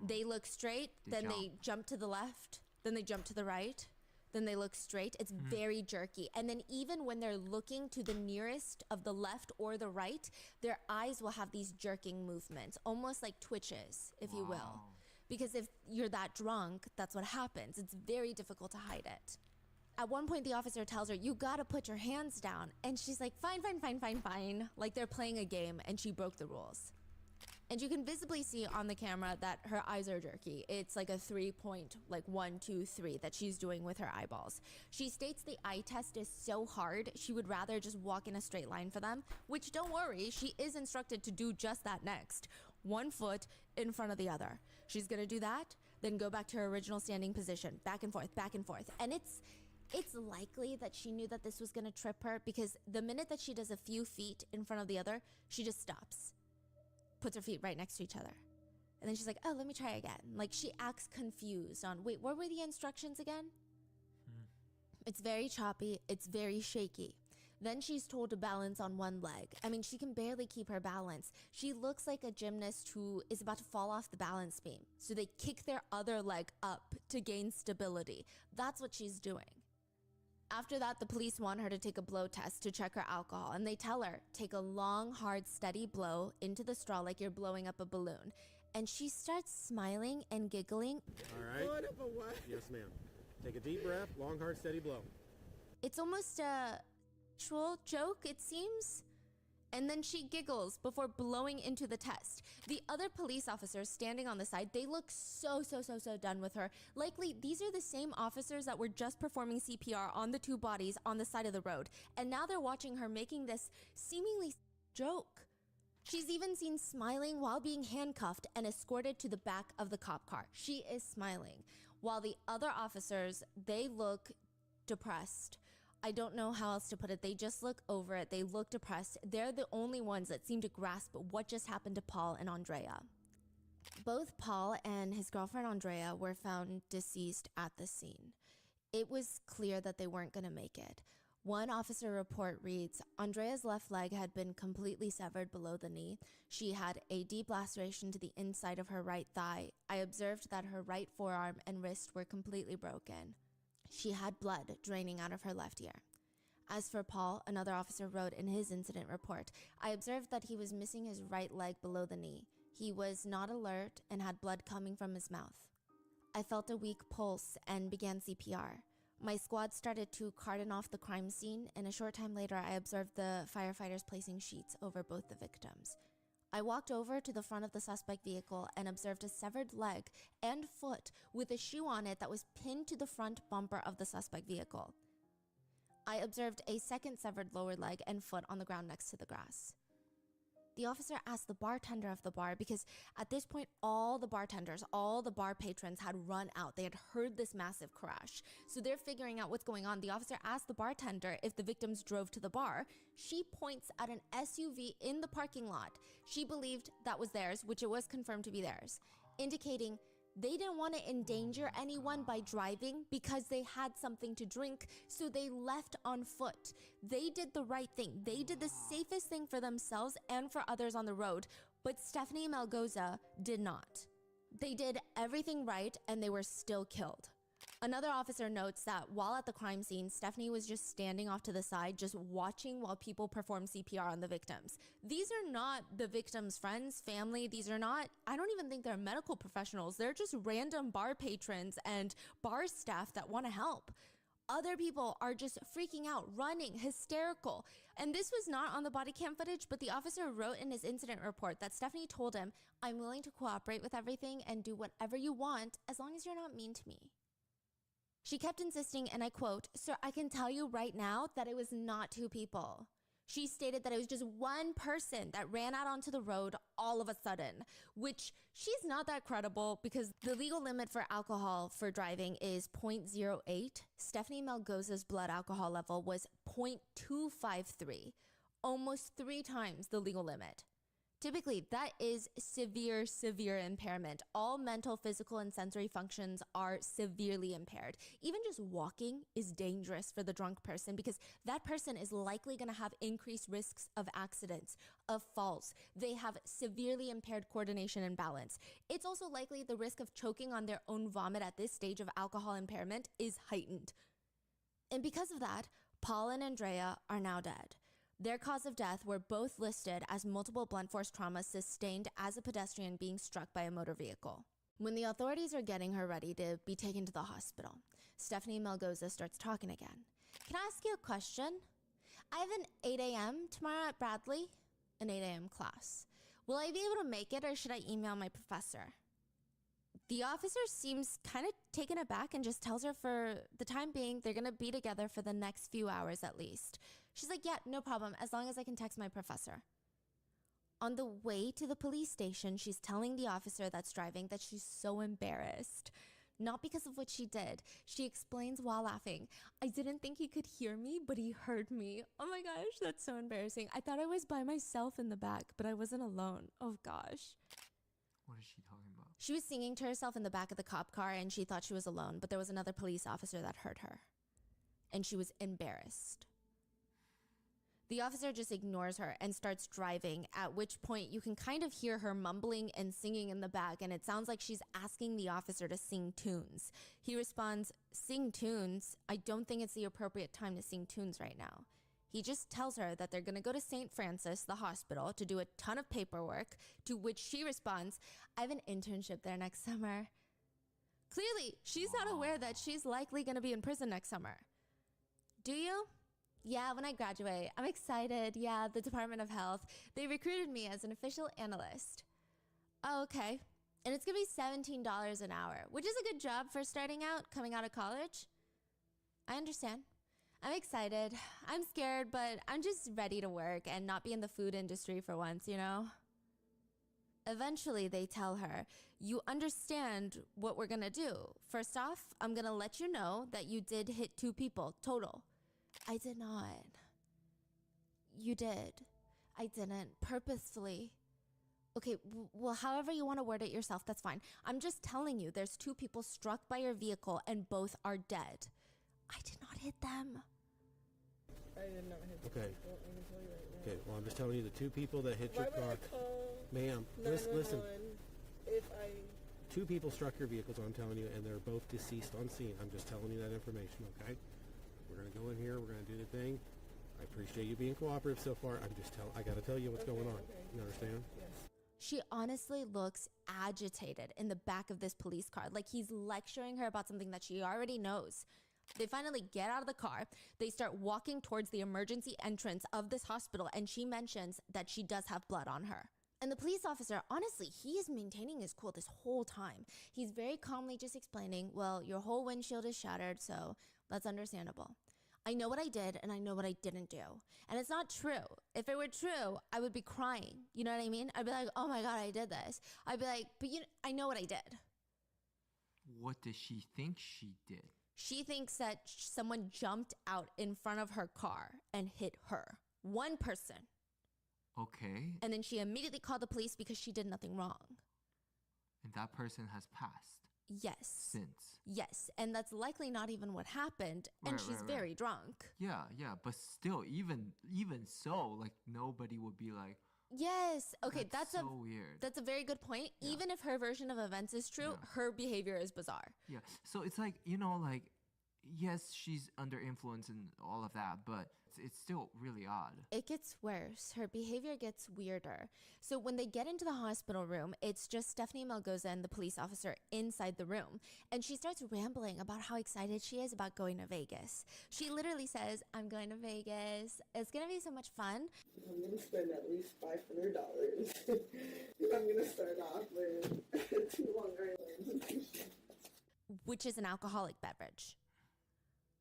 They look straight, then they jump to the left, then they jump to the right, then they look straight. It's very jerky. And then even when they're looking to the nearest of the left or the right, their eyes will have these jerking movements, almost like twitches, if you will. Because if you're that drunk, that's what happens. It's very difficult to hide it. At one point, the officer tells her, you gotta put your hands down. And she's like, fine, fine, fine, fine, fine. Like they're playing a game and she broke the rules. And you can visibly see on the camera that her eyes are jerky. It's like a 3-point, like 1, 2, 3 that she's doing with her eyeballs. She states the eye test is so hard, she would rather just walk in a straight line for them, which don't worry, she is instructed to do just that next. 1 foot in front of the other. She's gonna do that, then go back to her original standing position, back and forth, back and forth. And it's likely that she knew that this was gonna trip her because the minute that she does a few feet in front of the other, she just stops. Puts her feet right next to each other. And then she's like, oh, let me try again. Like she acts confused on, wait, what were the instructions again? It's very choppy. It's very shaky. Then she's told to balance on one leg. I mean, she can barely keep her balance. She looks like a gymnast who is about to fall off the balance beam. So they kick their other leg up to gain stability. That's what she's doing. After that, the police want her to take a blow test to check her alcohol, and they tell her, take a long, hard, steady blow into the straw like you're blowing up a balloon. And she starts smiling and giggling. All right. What up a what? Yes, ma'am. Take a deep breath, long, hard, steady blow. It's almost a actual joke, it seems. And then she giggles before blowing into the test. The other police officers standing on the side, they look so done with her. Likely, these are the same officers that were just performing CPR on the 2 bodies on the side of the road. And now they're watching her making this seemingly joke. She's even seen smiling while being handcuffed and escorted to the back of the cop car. She is smiling. While the other officers, they look depressed. I don't know how else to put it. They just look over it. They look depressed. They're the only ones that seem to grasp what just happened to Paul and Andrea. Both Paul and his girlfriend Andrea were found deceased at the scene. It was clear that they weren't going to make it. One officer report reads, Andrea's left leg had been completely severed below the knee. She had a deep laceration to the inside of her right thigh. I observed that her right forearm and wrist were completely broken. She had blood draining out of her left ear. As for Paul, another officer wrote in his incident report, I observed that he was missing his right leg below the knee. He was not alert and had blood coming from his mouth. I felt a weak pulse and began CPR. My squad started to cordon off the crime scene, and a short time later I observed the firefighters placing sheets over both the victims. I walked over to the front of the suspect vehicle and observed a severed leg and foot with a shoe on it that was pinned to the front bumper of the suspect vehicle. I observed a second severed lower leg and foot on the ground next to the grass. The officer asked the bartender of the bar because at this point, all the bartenders, all the bar patrons had run out. They had heard this massive crash. So they're figuring out what's going on. The officer asked the bartender if the victims drove to the bar. She points at an SUV in the parking lot. She believed that was theirs, which it was confirmed to be theirs, indicating They didn't want to endanger anyone by driving because they had something to drink, so they left on foot. They did the right thing. They did the safest thing for themselves and for others on the road, but Stephanie Melgoza did not. They did everything right and they were still killed. Another officer notes that while at the crime scene, Stephanie was just standing off to the side, just watching while people perform CPR on the victims. These are not the victims' friends, family. These are not, I don't even think they're medical professionals. They're just random bar patrons and bar staff that want to help. Other people are just freaking out, running, hysterical. And this was not on the body cam footage, but the officer wrote in his incident report that Stephanie told him, "I'm willing to cooperate with everything and do whatever you want as long as you're not mean to me." She kept insisting, and I quote, "Sir, I can tell you right now that it was not two people." She stated that it was just one person that ran out onto the road all of a sudden, which she's not that credible because the legal limit for alcohol for driving is 0.08. Stephanie Melgoza's blood alcohol level was 0.253, almost 3 times the legal limit. Typically, that is severe impairment. All mental, physical, and sensory functions are severely impaired. Even just walking is dangerous for the drunk person because that person is likely going to have increased risks of accidents, of falls. They have severely impaired coordination and balance. It's also likely the risk of choking on their own vomit at this stage of alcohol impairment is heightened. And because of that, Paul and Andrea are now dead. Their cause of death were both listed as multiple blunt force traumas sustained as a pedestrian being struck by a motor vehicle. When the authorities are getting her ready to be taken to the hospital, Stephanie Melgoza starts talking again. "Can I ask you a question? I have an 8 a.m. tomorrow at Bradley, an 8 a.m. class. Will I be able to make it or should I email my professor?" The officer seems kind of taken aback and just tells her for the time being, they're going to be together for the next few hours at least. She's like, "Yeah, no problem, as long as I can text my professor." On the way to the police station, she's telling the officer that's driving that she's so embarrassed. Not because of what she did. She explains while laughing, "I didn't think he could hear me, but he heard me. Oh my gosh, that's so embarrassing. I thought I was by myself in the back, but I wasn't alone. Oh gosh." What is she talking about? She was singing to herself in the back of the cop car and she thought she was alone, but there was another police officer that heard her. And she was embarrassed. The officer just ignores her and starts driving, at which point you can kind of hear her mumbling and singing in the back, and it sounds like she's asking the officer to sing tunes. He responds, "Sing tunes? I don't think it's the appropriate time to sing tunes right now." He just tells her that they're going to go to St. Francis, the hospital, to do a ton of paperwork, to which she responds, "I have an internship there next summer." Clearly, she's not aware that she's likely going to be in prison next summer. "Do you?" "Yeah, when I graduate. I'm excited. Yeah, the Department of Health. They recruited me as an official analyst." "Oh, okay. And it's going to be $17 an hour, which is a good job for starting out, coming out of college." "I understand. I'm excited. I'm scared, but I'm just ready to work and not be in the food industry for once, you know?" Eventually, they tell her, "You understand what we're going to do. First off, I'm going to let you know that you did hit 2 people total." "I did not." "You did." "I didn't. Purposefully." "Okay, well, however you want to word it yourself, that's fine. I'm just telling you there's 2 people struck by your vehicle and both are dead." "I did not hit them." I did not hit the Okay. people. I can tell you right now. Okay, well, I'm just telling you the 2 people that hit Why your would I car. call Ma'am, 911 listen. if I... 2 people struck your vehicle, so I'm telling you, and they're both deceased on scene. I'm just telling you that information, okay? We're going to go in here. We're going to do the thing. I appreciate you being cooperative so far. I got to tell you what's going on. okay. You understand? Yes. She honestly looks agitated in the back of this police car, like he's lecturing her about something that she already knows. They finally get out of the car. They start walking towards the emergency entrance of this hospital, and she mentions that she does have blood on her. And the police officer, honestly, he is maintaining his cool this whole time. He's very calmly just explaining, "Well, your whole windshield is shattered, so that's understandable. I know what I did and I know what I didn't do. And it's not true. If it were true, I would be crying. You know what I mean? I'd be like, oh my God, I did this. I'd be like, but I know what I did." What does she think she did? She thinks that someone jumped out in front of her car and hit her. One person. Okay. And then she immediately called the police because she did nothing wrong. And that person has passed. Yes. since. Yes, and that's likely not even what happened, and Right, she's right, right. very drunk. Yeah, yeah, but still, even so, like nobody would be like, Yes. Okay, that's so weird. That's a very good point. Yeah. Even if her version of events is true, Yeah. her behavior is bizarre. Yeah. So it's like, like, yes, she's under influence and all of that, but it's still really odd. It gets worse. Her behavior gets weirder. So when they get into the hospital room, it's just Stephanie Melgoza and the police officer inside the room. And she starts rambling about how excited she is about going to Vegas. She literally says, I'm going to Vegas. It's going to be so much fun. I'm gonna spend at least $500. I'm gonna start off with 2 Long Islands. Which is an alcoholic beverage.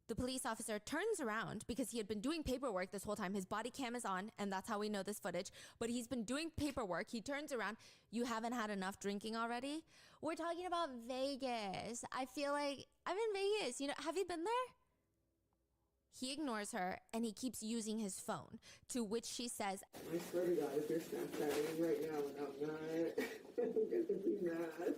The police officer turns around because he had been doing paperwork this whole time. His body cam is on, and that's how we know this footage. But he's been doing paperwork. He turns around. You haven't had enough drinking already? We're talking about Vegas. I feel like I'm in Vegas. Have you been there? He ignores her, and he keeps using his phone, to which she says, I swear to God, if you're Snapchatting right now and I'm not, I'm gonna be mad.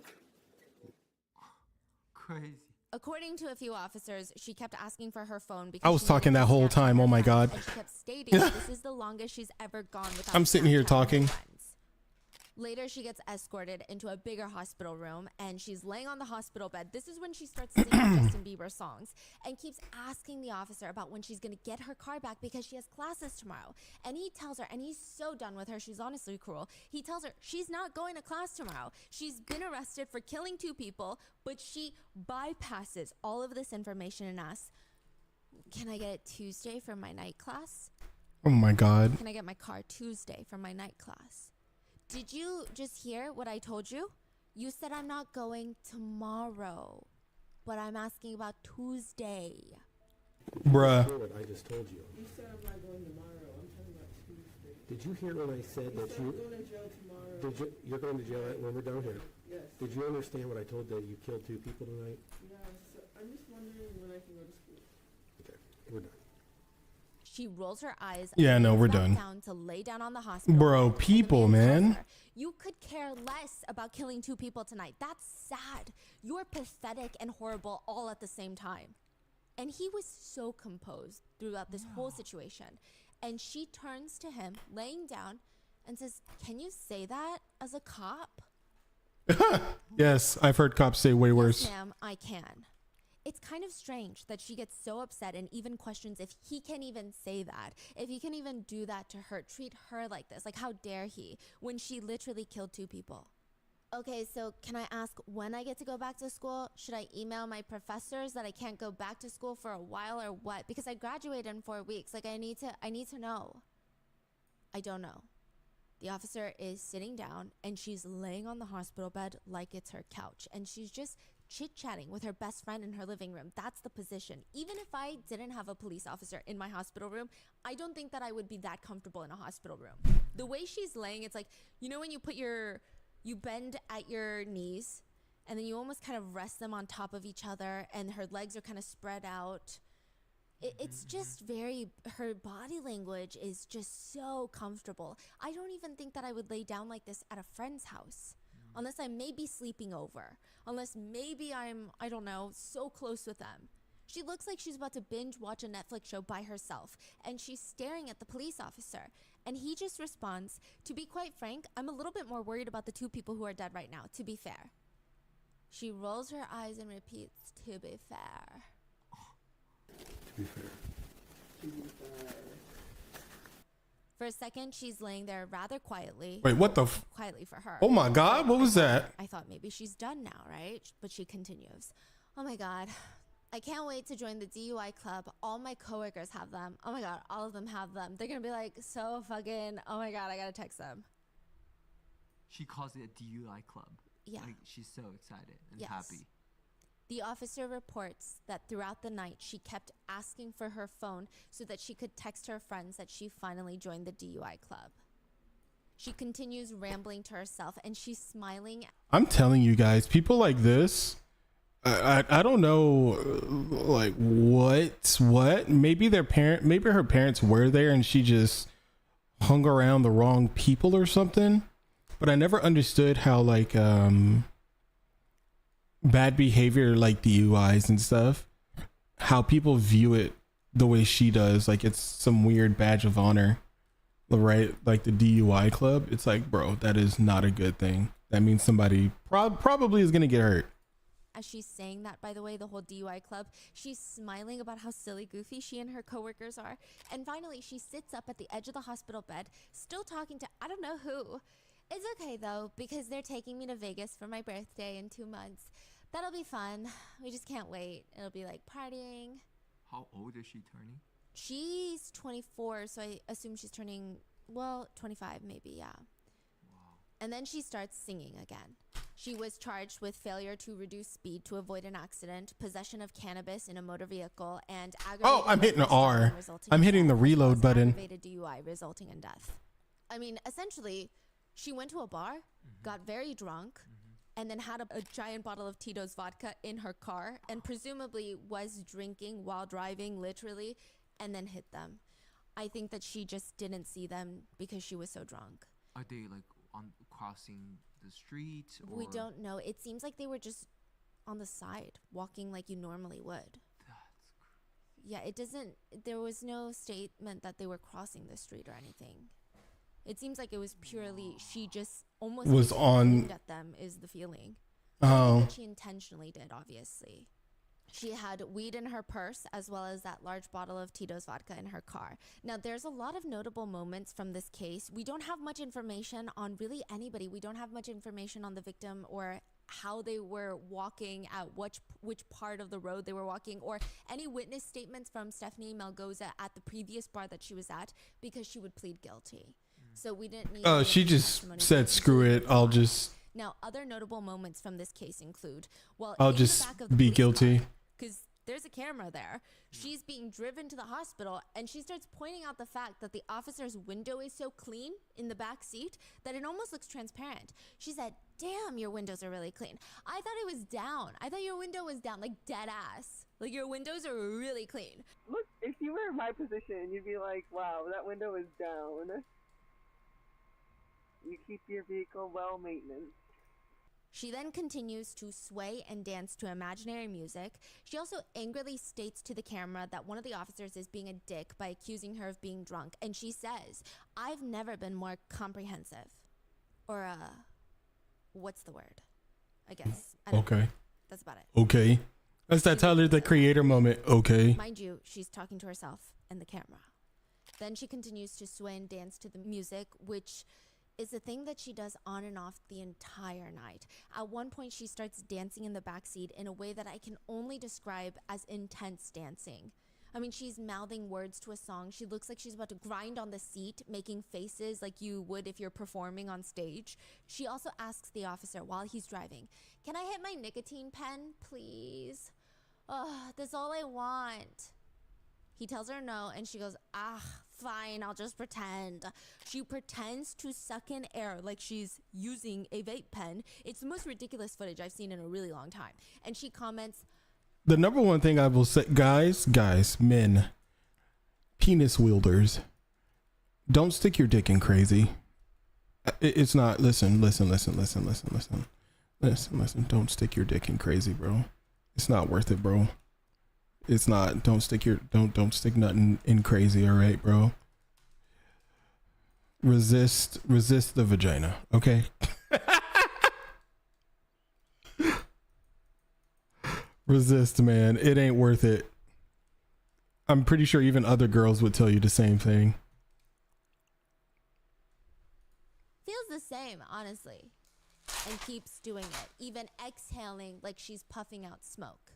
Crazy. according to a few officers, she kept asking for her phone because I was she needed talking to that whole snap time. her Oh my friends, God. and she kept stating that this is the longest she's ever gone without I'm sitting here Snapchatting her talking. friends. Later, she gets escorted into a bigger hospital room, and she's laying on the hospital bed. This is when she starts singing Justin Bieber songs and keeps asking the officer about when she's going to get her car back because she has classes tomorrow. And he tells her, and he's so done with her, she's honestly cruel. He tells her she's not going to class tomorrow. She's been arrested for killing 2 people, but she bypasses all of this information and asks, can I get it Tuesday for my night class? Oh my God. Can I get my car Tuesday for my night class? Did you just hear what I told you? You said I'm not going tomorrow, but I'm asking about Tuesday. Bruh. Hear what I just told you. You said I'm not going tomorrow. I'm talking about Tuesday. Did you hear when I said You that said I'm going to jail tomorrow. did you, you're going to jail when we're done here? Yes. Did you understand what I told that you killed 2 people tonight? Yeah, so I'm just wondering when I can go to school. Okay, we're done. She rolls her eyes. Yeah, no, lays we're back done. Down to lay down on the hospital Bro, bed, and the people, tells man. her, you could care less about killing 2 people tonight. That's sad. You're pathetic and horrible all at the same time. And he was so composed throughout this whole situation. And she turns to him, laying down, and says, can you say that as a cop? Yes, I've heard cops say way worse. Yes, ma'am, I can. It's kind of strange that she gets so upset and even questions if he can even say that, if he can even do that to her, treat her like this. Like, how dare he, when she literally killed 2 people? Okay, so can I ask when I get to go back to school? Should I email my professors that I can't go back to school for a while or what? Because I graduate in 4 weeks. Like, I need to know. I don't know. The officer is sitting down and she's laying on the hospital bed like it's her couch. And she's just chit-chatting with her best friend in her living room. That's the position. Even if I didn't have a police officer in my hospital room, I don't think that I would be that comfortable in a hospital room. The way she's laying, it's like, you know when you bend at your knees and then you almost kind of rest them on top of each other and her legs are kind of spread out. It's just her body language is just so comfortable. I don't even think that I would lay down like this at a friend's house. Unless I may be sleeping over. Unless maybe I'm, I don't know, so close with them. She looks like she's about to binge watch a Netflix show by herself. And she's staring at the police officer. And he just responds, to be quite frank, I'm a little bit more worried about the 2 people who are dead right now, to be fair. She rolls her eyes and repeats, to be fair. To be fair. For a second, she's laying there rather quietly. Wait, what the Quietly for her. Oh my God, what was that? I thought maybe she's done now, right? But she continues. Oh my God. I can't wait to join the DUI club. All my coworkers have them. Oh my God, all of them have them. They're going to be like, so fucking, oh my God, I got to text them. She calls it a DUI club. Yeah. Like, she's so excited and Yes. happy. The officer reports that throughout the night, she kept asking for her phone so that she could text her friends that she finally joined the DUI club. She continues rambling to herself and she's smiling. I'm telling you guys, people like this, I don't know, like what? Maybe her parents were there and she just hung around the wrong people or something. But I never understood how bad behavior like DUIs and stuff, how people view it the way she does, like it's some weird badge of honor, right? Like the DUI club. It's like, bro, that is not a good thing. That means somebody probably is gonna get hurt. As she's saying that, by the way, the whole DUI club, she's smiling about how silly goofy she and her coworkers are. And finally, she sits up at the edge of the hospital bed, still talking to I don't know who. It's okay though, because they're taking me to Vegas for my birthday in 2 months. That'll be fun. We just can't wait. It'll be like partying. How old is she turning? She's 24, so I assume she's turning, well, 25 maybe, yeah. And then she starts singing again. She was charged with failure to reduce speed to avoid an accident, possession of cannabis in a motor vehicle, and Oh, I'm hitting reckless R. driving resulting I'm in hitting the death, as well reload as button. Aggravated DUI resulting in death. I mean, essentially, she went to a bar, got very drunk, and then had a giant bottle of Tito's vodka in her car, and presumably was drinking while driving, literally, and then hit them. I think that she just didn't see them because she was so drunk. Are they like on crossing the street? Or? We don't know. It seems like they were just on the side, walking like you normally would. That's Yeah, it doesn't, there was no statement that they were crossing the street or anything. It seems like it was purely, she just almost Was on- aimed at them, is the feeling. I don't Oh, think that she intentionally did, obviously. She had weed in her purse as well as that large bottle of Tito's vodka in her car. Now, there's a lot of notable moments from this case. We don't have much information on really anybody. We don't have much information on the victim or how they were walking, at which part of the road they were walking, or any witness statements from Stephanie Malgoza at the previous bar that she was at, because she would plead guilty. So we didn't need... any she just testimony said, from screw her. it. I'll just Now, other notable moments from this case include, well, I'll in the just back of the be police guilty. car, because there's a camera there. She's being driven to the hospital, and she starts pointing out the fact that the officer's window is so clean in the back seat that it almost looks transparent. She said, damn, your windows are really clean. I thought it was down. I thought your window was down, like dead ass. Like, your windows are really clean. Look, if you were in my position, you'd be like, wow, that window is down. You keep your vehicle well maintenance. She then continues to sway and dance to imaginary music. She also angrily states to the camera that one of the officers is being a dick by accusing her of being drunk. And she says, I've never been more comprehensive. Or, what's the word? I guess. I don't know. Okay. That's about it. Okay. That's that Tyler the Creator moment. Okay. Mind you, she's talking to herself and the camera. Then she continues to sway and dance to the music, which is a thing that she does on and off the entire night. At one point, she starts dancing in the backseat in a way that I can only describe as intense dancing. I mean, she's mouthing words to a song. She looks like she's about to grind on the seat, making faces like you would if you're performing on stage. She also asks the officer while he's driving, can I hit my nicotine pen, please? Oh, that's all I want. He tells her no, and she goes, fine, I'll just pretend. She pretends to suck in air like she's using a vape pen. It's the most ridiculous footage I've seen in a really long time. And she comments, The number one thing I will say, guys, men, penis wielders, don't stick your dick in crazy. It's not, listen. Don't stick your dick in crazy, bro. It's not worth it, bro. It's not. Don't stick nothing in crazy, all right, bro? Resist the vagina, okay? Resist, man. It ain't worth it. I'm pretty sure even other girls would tell you the same thing. feels the same, honestly. And keeps doing it, even exhaling like she's puffing out smoke.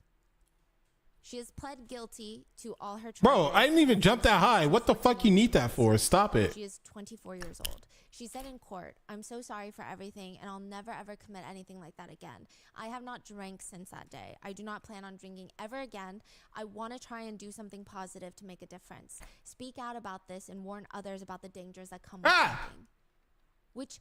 She has pled guilty to all her charges. Bro, I didn't even jump that high. What the fuck you need that for? Stop it. She is 24 years old. She said in court, I'm so sorry for everything, and I'll never ever commit anything like that again. I have not drank since that day. I do not plan on drinking ever again. I want to try and do something positive to make a difference. Speak out about this and warn others about the dangers that come with drinking. Which,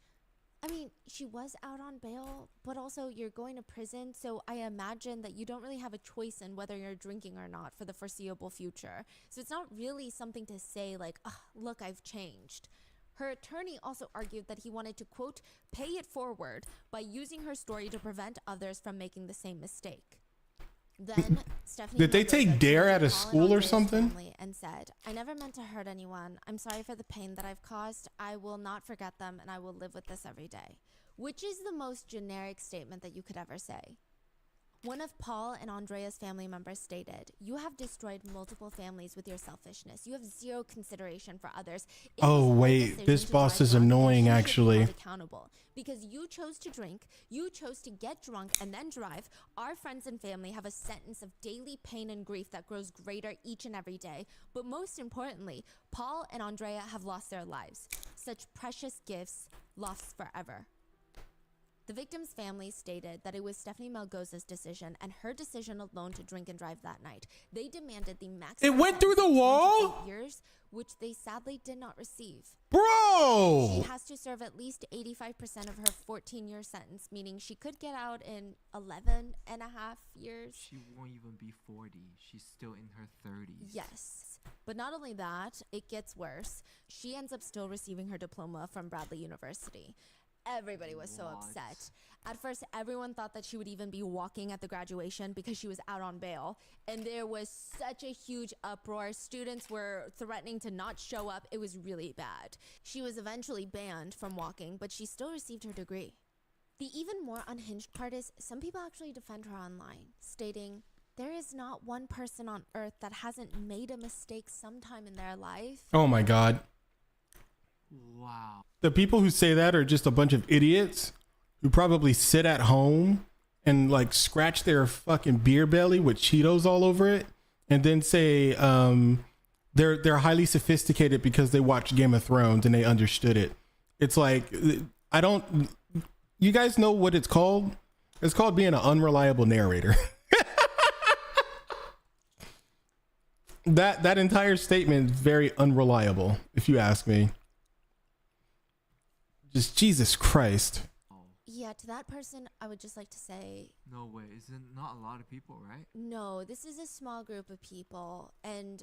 I mean, she was out on bail, but also you're going to prison, so I imagine that you don't really have a choice in whether you're drinking or not for the foreseeable future. So it's not really something to say like, look, I've changed, Her attorney also argued that he wanted to, quote, pay it forward by using her story to prevent others from making the same mistake. Then Stephanie Did they Melgoza take Dare turned out to of Paul and school or Andrea's something? family and said, I never meant to hurt anyone. I'm sorry for the pain that I've caused. I will not forget them, and I will live with this every day. Which is the most generic statement that you could ever say. One of Paul and Andrea's family members stated, you have destroyed multiple families with your selfishness. You have zero consideration for others. It Oh, was your wait, decision this to boss drive is drunk, and annoying, you should be actually. held accountable. Because you chose to drink, you chose to get drunk and then drive. Our friends and family have a sentence of daily pain and grief that grows greater each and every day. But most importantly, Paul and Andrea have lost their lives. Such precious gifts lost forever. The victim's family stated that it was Stephanie Melgoza's decision and her decision alone to drink and drive that night. They demanded the maximum. It went through the sentence of wall? 28 years, which they sadly did not receive. Bro! She has to serve at least 85% of her 14-year sentence, meaning she could get out in 11 and a half years. She won't even be 40. She's still in her 30s. Yes. But not only that, it gets worse. She ends up still receiving her diploma from Bradley University. Everybody was so What? upset. At first, everyone thought that she would even be walking at the graduation because she was out on bail. And there was such a huge uproar. Students were threatening to not show up. It was really bad. She was eventually banned from walking, but she still received her degree. The even more unhinged part is some people actually defend her online, stating, there is not one person on earth that hasn't made a mistake sometime in their life. Oh my God. Wow. The people who say that are just a bunch of idiots who probably sit at home and like scratch their fucking beer belly with Cheetos all over it and then say they're highly sophisticated because they watched Game of Thrones and they understood it. It's like, you guys know what it's called? It's called being an unreliable narrator. That entire statement is very unreliable, if you ask me. Just Jesus Christ. Yeah, to that person, I would just like to say, No way. Is it not a lot of people, right? no, this is a small group of people, and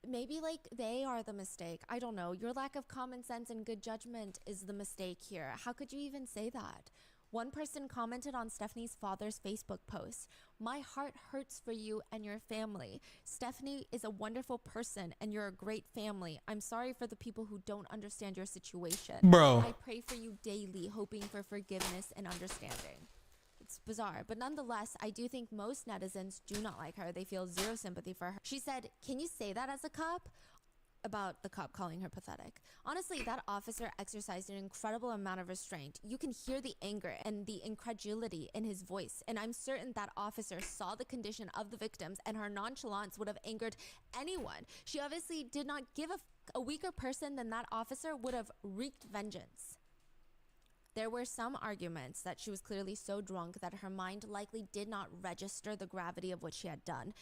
maybe like they are the mistake. I don't know. Your lack of common sense and good judgment is the mistake here. How could you even say that? One person commented on Stephanie's father's Facebook post, my heart hurts for you and your family. Stephanie is a wonderful person and you're a great family. I'm sorry for the people who don't understand your situation. Bro. I pray for you daily, hoping for forgiveness and understanding. It's bizarre, but nonetheless, I do think most netizens do not like her. They feel zero sympathy for her. She said, can you say that as a cop? About the cop calling her pathetic. Honestly, that officer exercised an incredible amount of restraint. You can hear the anger and the incredulity in his voice, and I'm certain that officer saw the condition of the victims and her nonchalance would have angered anyone. She obviously did not give a weaker person than that officer would have wreaked vengeance. There were some arguments that she was clearly so drunk that her mind likely did not register the gravity of what she had done.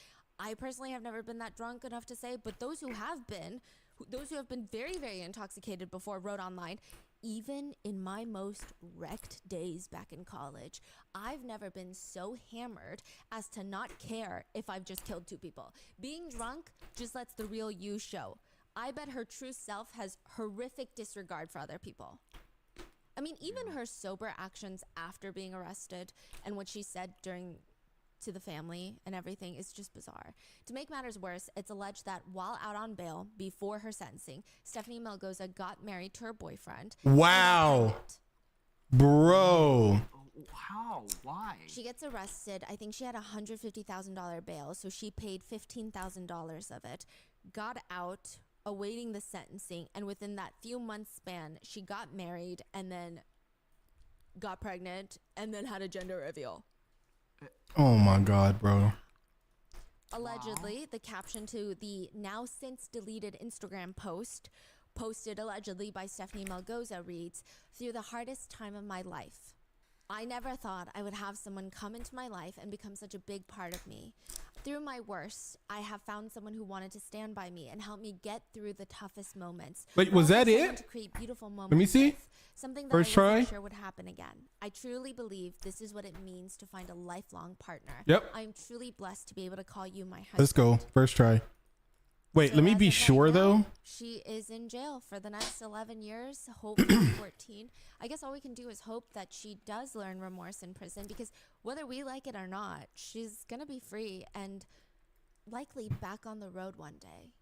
I personally have never been that drunk enough to say, but those who have been very, very intoxicated before wrote online, even in my most wrecked days back in college, I've never been so hammered as to not care if I've just killed two people. Being drunk just lets the real you show. I bet her true self has horrific disregard for other people. I mean, even her sober actions after being arrested and what she said to the family and everything is just bizarre. To make matters worse, it's alleged that while out on bail before her sentencing, Stephanie Melgoza got married to her boyfriend. Wow. Bro. Oh, how? Why? She gets arrested. I think she had $150,000 bail, so she paid $15,000 of it, got out, awaiting the sentencing, and within that few months span, she got married and then got pregnant and then had a gender reveal. Oh my God, bro. Allegedly, the caption to the now since deleted Instagram post, posted allegedly by Stephanie Melgoza, reads, through the hardest time of my life. I never thought I would have someone come into my life and become such a big part of me. Through my worst, I have found someone who wanted to stand by me and help me get through the toughest moments. Wait, was Also that someone it? To create beautiful moments Let me see. with, something that First I wasn't try. sure would happen again. I truly believe this is what it means to find a lifelong partner. Yep. I am truly blessed to be able to call you my husband. Let's go. First try. Wait, So let me as be of right sure now, though. She is in jail for the next 11 years, hopefully 14. I guess all we can do is hope that she does learn remorse in prison, because whether we like it or not, she's gonna be free and likely back on the road one day.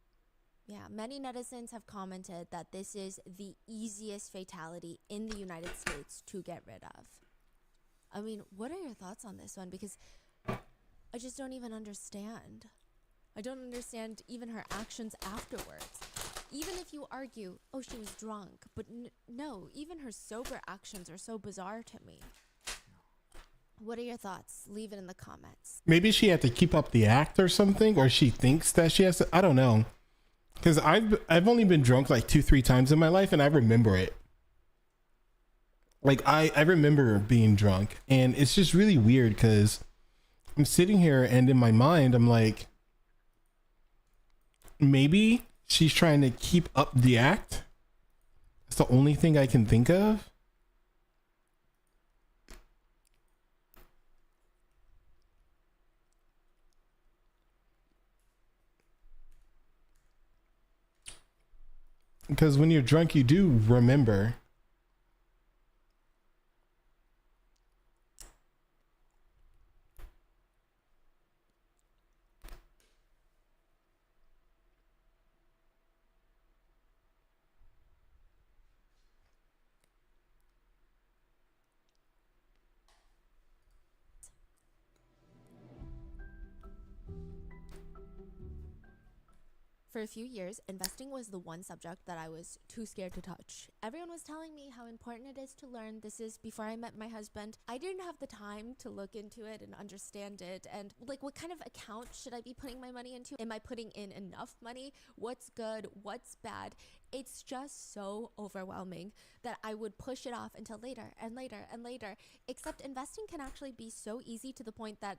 Yeah, many netizens have commented that this is the easiest fatality in the United States to get rid of. I mean, what are your thoughts on this one? Because I just don't even understand. I don't understand even her actions afterwards. Even if you argue, oh, she was drunk, but no, even her sober actions are so bizarre to me. What are your thoughts? Leave it in the comments. Maybe she had to keep up the act or something, or she thinks that she has to. I don't know. Because I've only been drunk like 2-3 times in my life, and I remember it. Like I remember being drunk, and it's just really weird because I'm sitting here and in my mind I'm like, maybe she's trying to keep up the act. It's the only thing I can think of. Because when you're drunk, you do remember. For a few years, investing was the one subject that I was too scared to touch. Everyone was telling me how important it is to learn. This is before I met my husband. I didn't have the time to look into it and understand it. And like, what kind of account should I be putting my money into? Am I putting in enough money? What's good? What's bad? It's just so overwhelming that I would push it off until later and later and later. Except investing can actually be so easy to the point that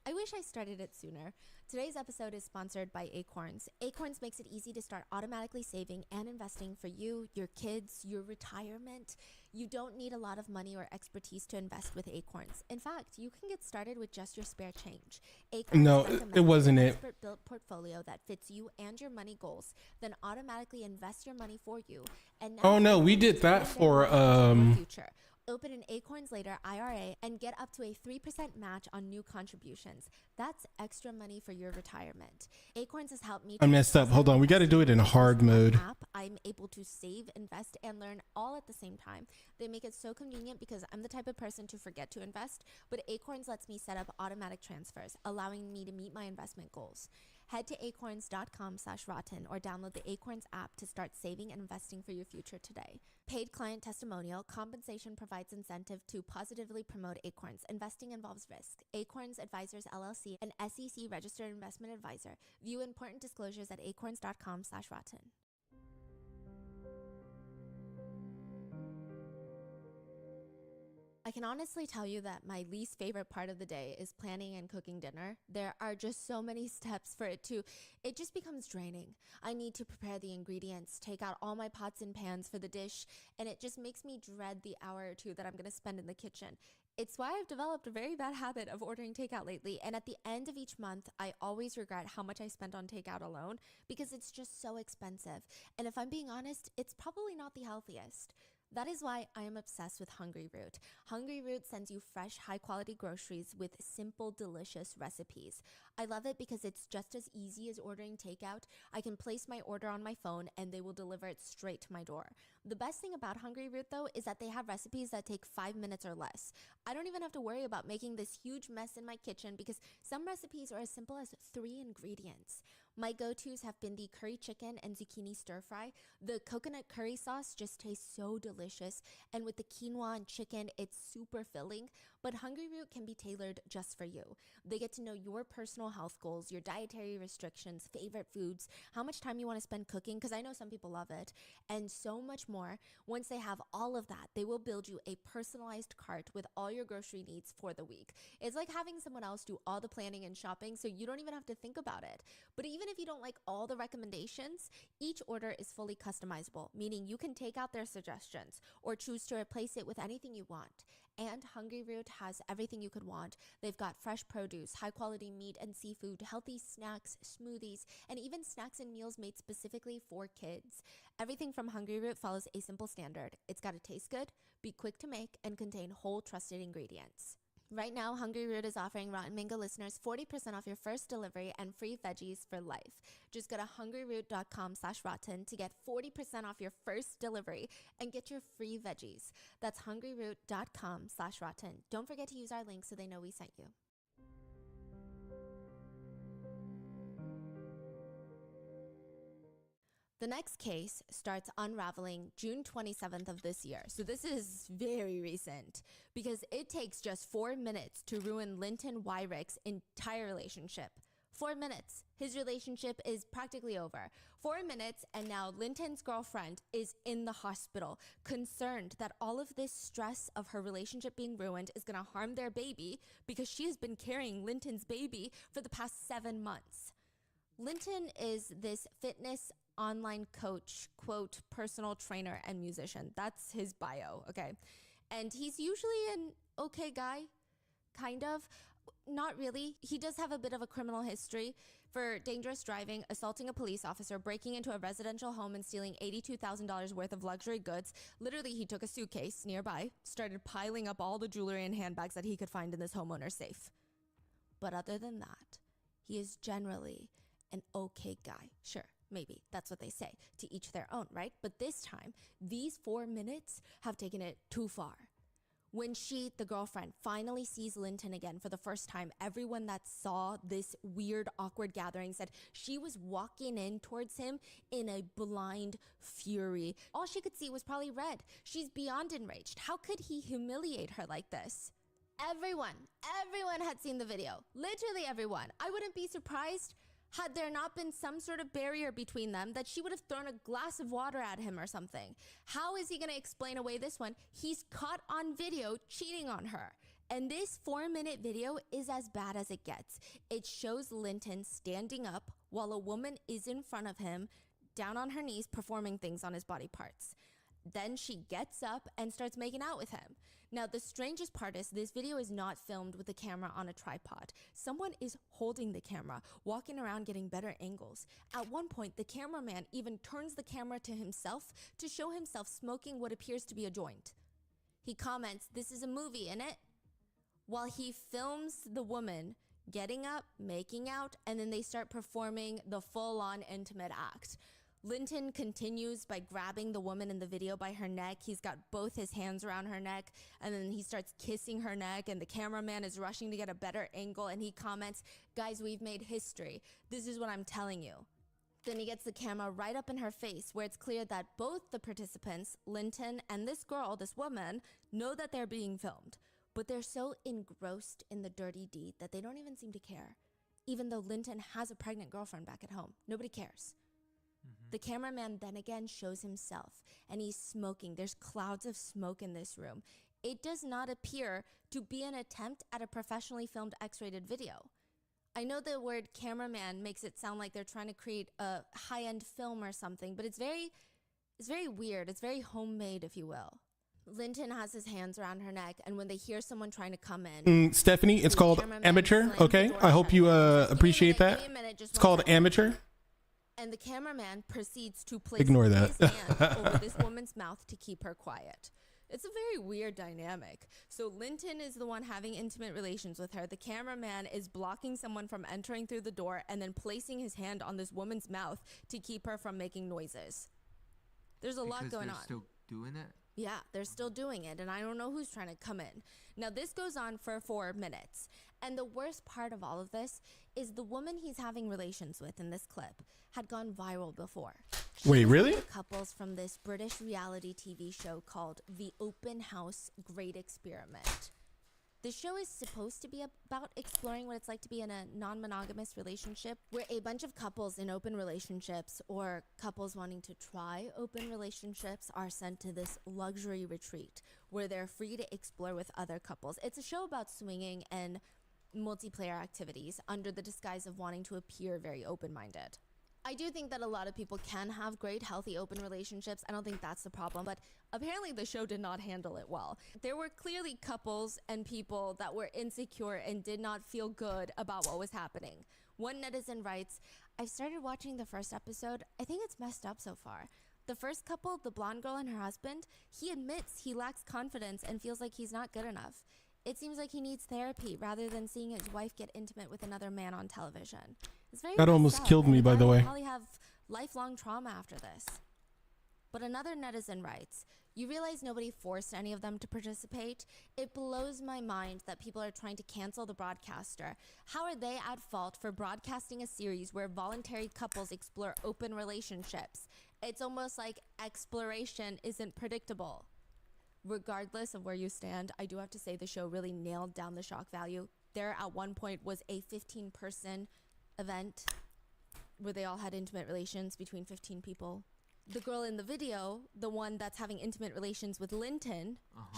I wish I started it sooner. Today's episode is sponsored by Acorns. Acorns makes it easy to start automatically saving and investing for you, your kids, your retirement. You don't need a lot of money or expertise to invest with Acorns. In fact, you can get started with just your spare change. Acorns No, recommends it wasn't an it. expert-built portfolio that fits you and your money goals, then automatically invest your money for you. And now Oh no, we you did can that spend for it in your future. Open an Acorns Later IRA and get up to a 3% match on new contributions. That's extra money for your retirement. Acorns has helped me. I messed up. Hold on, we got to do it in hard mode. App, I'm able to save, invest, and learn all at the same time. They make it so convenient because I'm the type of person to forget to invest, but Acorns lets me set up automatic transfers, allowing me to meet my investment goals. Head to acorns.com/rotten or download the Acorns app to start saving and investing for your future today. Paid client testimonial. Compensation provides incentive to positively promote Acorns. Investing involves risk. Acorns Advisors LLC, an SEC registered investment advisor. View important disclosures at acorns.com/rotten. I can honestly tell you that my least favorite part of the day is planning and cooking dinner. There are just so many steps for it just becomes draining. I need to prepare the ingredients, take out all my pots and pans for the dish, and it just makes me dread the hour or two that I'm gonna spend in the kitchen. It's why I've developed a very bad habit of ordering takeout lately, and at the end of each month, I always regret how much I spent on takeout alone because it's just so expensive. And if I'm being honest, it's probably not the healthiest. That is why I am obsessed with Hungry Root. Hungry Root sends you fresh, high-quality groceries with simple, delicious recipes. I love it because it's just as easy as ordering takeout. I can place my order on my phone and they will deliver it straight to my door. The best thing about Hungry Root, though, is that they have recipes that take 5 minutes or less. I don't even have to worry about making this huge mess in my kitchen because some recipes are as simple as 3 ingredients. My go-tos have been the curry chicken and zucchini stir fry. The coconut curry sauce just tastes so delicious, and with the quinoa and chicken, it's super filling. But Hungry Root can be tailored just for you. They get to know your personal health goals, your dietary restrictions, favorite foods, how much time you want to spend cooking, because I know some people love it, and so much more. Once they have all of that, they will build you a personalized cart with all your grocery needs for the week. It's like having someone else do all the planning and shopping, so you don't even have to think about it. But even if you don't like all the recommendations, each order is fully customizable, meaning you can take out their suggestions or choose to replace it with anything you want. And Hungry Root has everything you could want. They've got fresh produce, high quality meat and seafood, healthy snacks, smoothies, and even snacks and meals made specifically for kids. Everything from Hungry Root follows a simple standard. It's got to taste good, be quick to make, and contain whole trusted ingredients. Right now, Hungry Root is offering Rotten Mango listeners 40% off your first delivery and free veggies for life. Just go to hungryroot.com/rotten to get 40% off your first delivery and get your free veggies. That's hungryroot.com/rotten. Don't forget to use our link so they know we sent you. The next case starts unraveling June 27th of this year. So this is very recent because it takes just 4 minutes to ruin Linton Wyrick's entire relationship. 4 minutes. His relationship is practically over. 4 minutes, and now Linton's girlfriend is in the hospital, concerned that all of this stress of her relationship being ruined is going to harm their baby because she has been carrying Linton's baby for the past 7 months. Linton is this fitness online coach, quote, personal trainer and musician. That's his bio, okay? And he's usually an okay guy, kind of. Not really. He does have a bit of a criminal history for dangerous driving, assaulting a police officer, breaking into a residential home and stealing $82,000 worth of luxury goods. Literally, he took a suitcase nearby, started piling up all the jewelry and handbags that he could find in this homeowner's safe. But other than that, he is generally an okay guy. Sure, maybe that's what they say, to each their own, right? But this time, these 4 minutes have taken it too far. When she, the girlfriend, finally sees Linton again for the first time, everyone that saw this weird, awkward gathering said she was walking in towards him in a blind fury. All she could see was probably red. She's beyond enraged. How could he humiliate her like this? Everyone had seen the video. Literally everyone. I wouldn't be surprised had there not been some sort of barrier between them that she would have thrown a glass of water at him or something. How is he going to explain away this one? He's caught on video cheating on her. And this 4-minute video is as bad as it gets. It shows Linton standing up while a woman is in front of him, down on her knees, performing things on his body parts. Then she gets up and starts making out with him. Now, the strangest part is this video is not filmed with the camera on a tripod. Someone is holding the camera, walking around getting better angles. At one point, the cameraman even turns the camera to himself to show himself smoking what appears to be a joint. He comments, "This is a movie, innit?" While he films the woman getting up, making out, and then they start performing the full-on intimate act. Linton continues by grabbing the woman in the video by her neck. He's got both his hands around her neck, and then he starts kissing her neck, and the cameraman is rushing to get a better angle, and he comments, "Guys, we've made history. This is what I'm telling you." Then he gets the camera right up in her face, where it's clear that both the participants, Linton and this girl, this woman, know that they're being filmed. But they're so engrossed in the dirty deed that they don't even seem to care. Even though Linton has a pregnant girlfriend back at home. Nobody cares. The cameraman then again shows himself, and he's smoking. There's clouds of smoke in this room. It does not appear to be an attempt at a professionally filmed X-rated video. I know the word cameraman makes it sound like they're trying to create a high-end film or something, but it's very weird. It's very homemade, if you will. Linton has his hands around her neck, and when they hear someone trying to come in, Stephanie, it's called amateur. Okay, I hope you appreciate that. It's called amateur. And the cameraman proceeds to place Ignore that. his hand over this woman's mouth to keep her quiet. It's a very weird dynamic. So Linton is the one having intimate relations with her. The cameraman is blocking someone from entering through the door and then placing his hand on this woman's mouth to keep her from making noises. There's a lot going on. Because they're still doing it? Yeah, they're still doing it, and I don't know who's trying to come in. Now, this goes on for 4 minutes, and the worst part of all of this is the woman he's having relations with in this clip had gone viral before. Wait, really? One of the couples from this British reality TV show called The Open House Great Experiment. The show is supposed to be about exploring what it's like to be in a non-monogamous relationship, where a bunch of couples in open relationships or couples wanting to try open relationships are sent to this luxury retreat where they're free to explore with other couples. It's a show about swinging and multiplayer activities under the disguise of wanting to appear very open-minded. I do think that a lot of people can have great, healthy, open relationships. I don't think that's the problem, but apparently the show did not handle it well. There were clearly couples and people that were insecure and did not feel good about what was happening. One netizen writes, I've started watching the first episode. I think it's messed up so far. The first couple, the blonde girl and her husband, he admits he lacks confidence and feels like he's not good enough. It seems like he needs therapy rather than seeing his wife get intimate with another man on television. It's very That messed almost up, killed and me, by the guy will way. Probably have lifelong trauma after this. But another netizen writes, you realize nobody forced any of them to participate? It blows my mind that people are trying to cancel the broadcaster. How are they at fault for broadcasting a series where voluntary couples explore open relationships? It's almost like exploration isn't predictable. Regardless of where you stand, I do have to say the show really nailed down the shock value. There at one point was a 15-person event where they all had intimate relations between 15 people. The girl in the video, the one that's having intimate relations with Linton,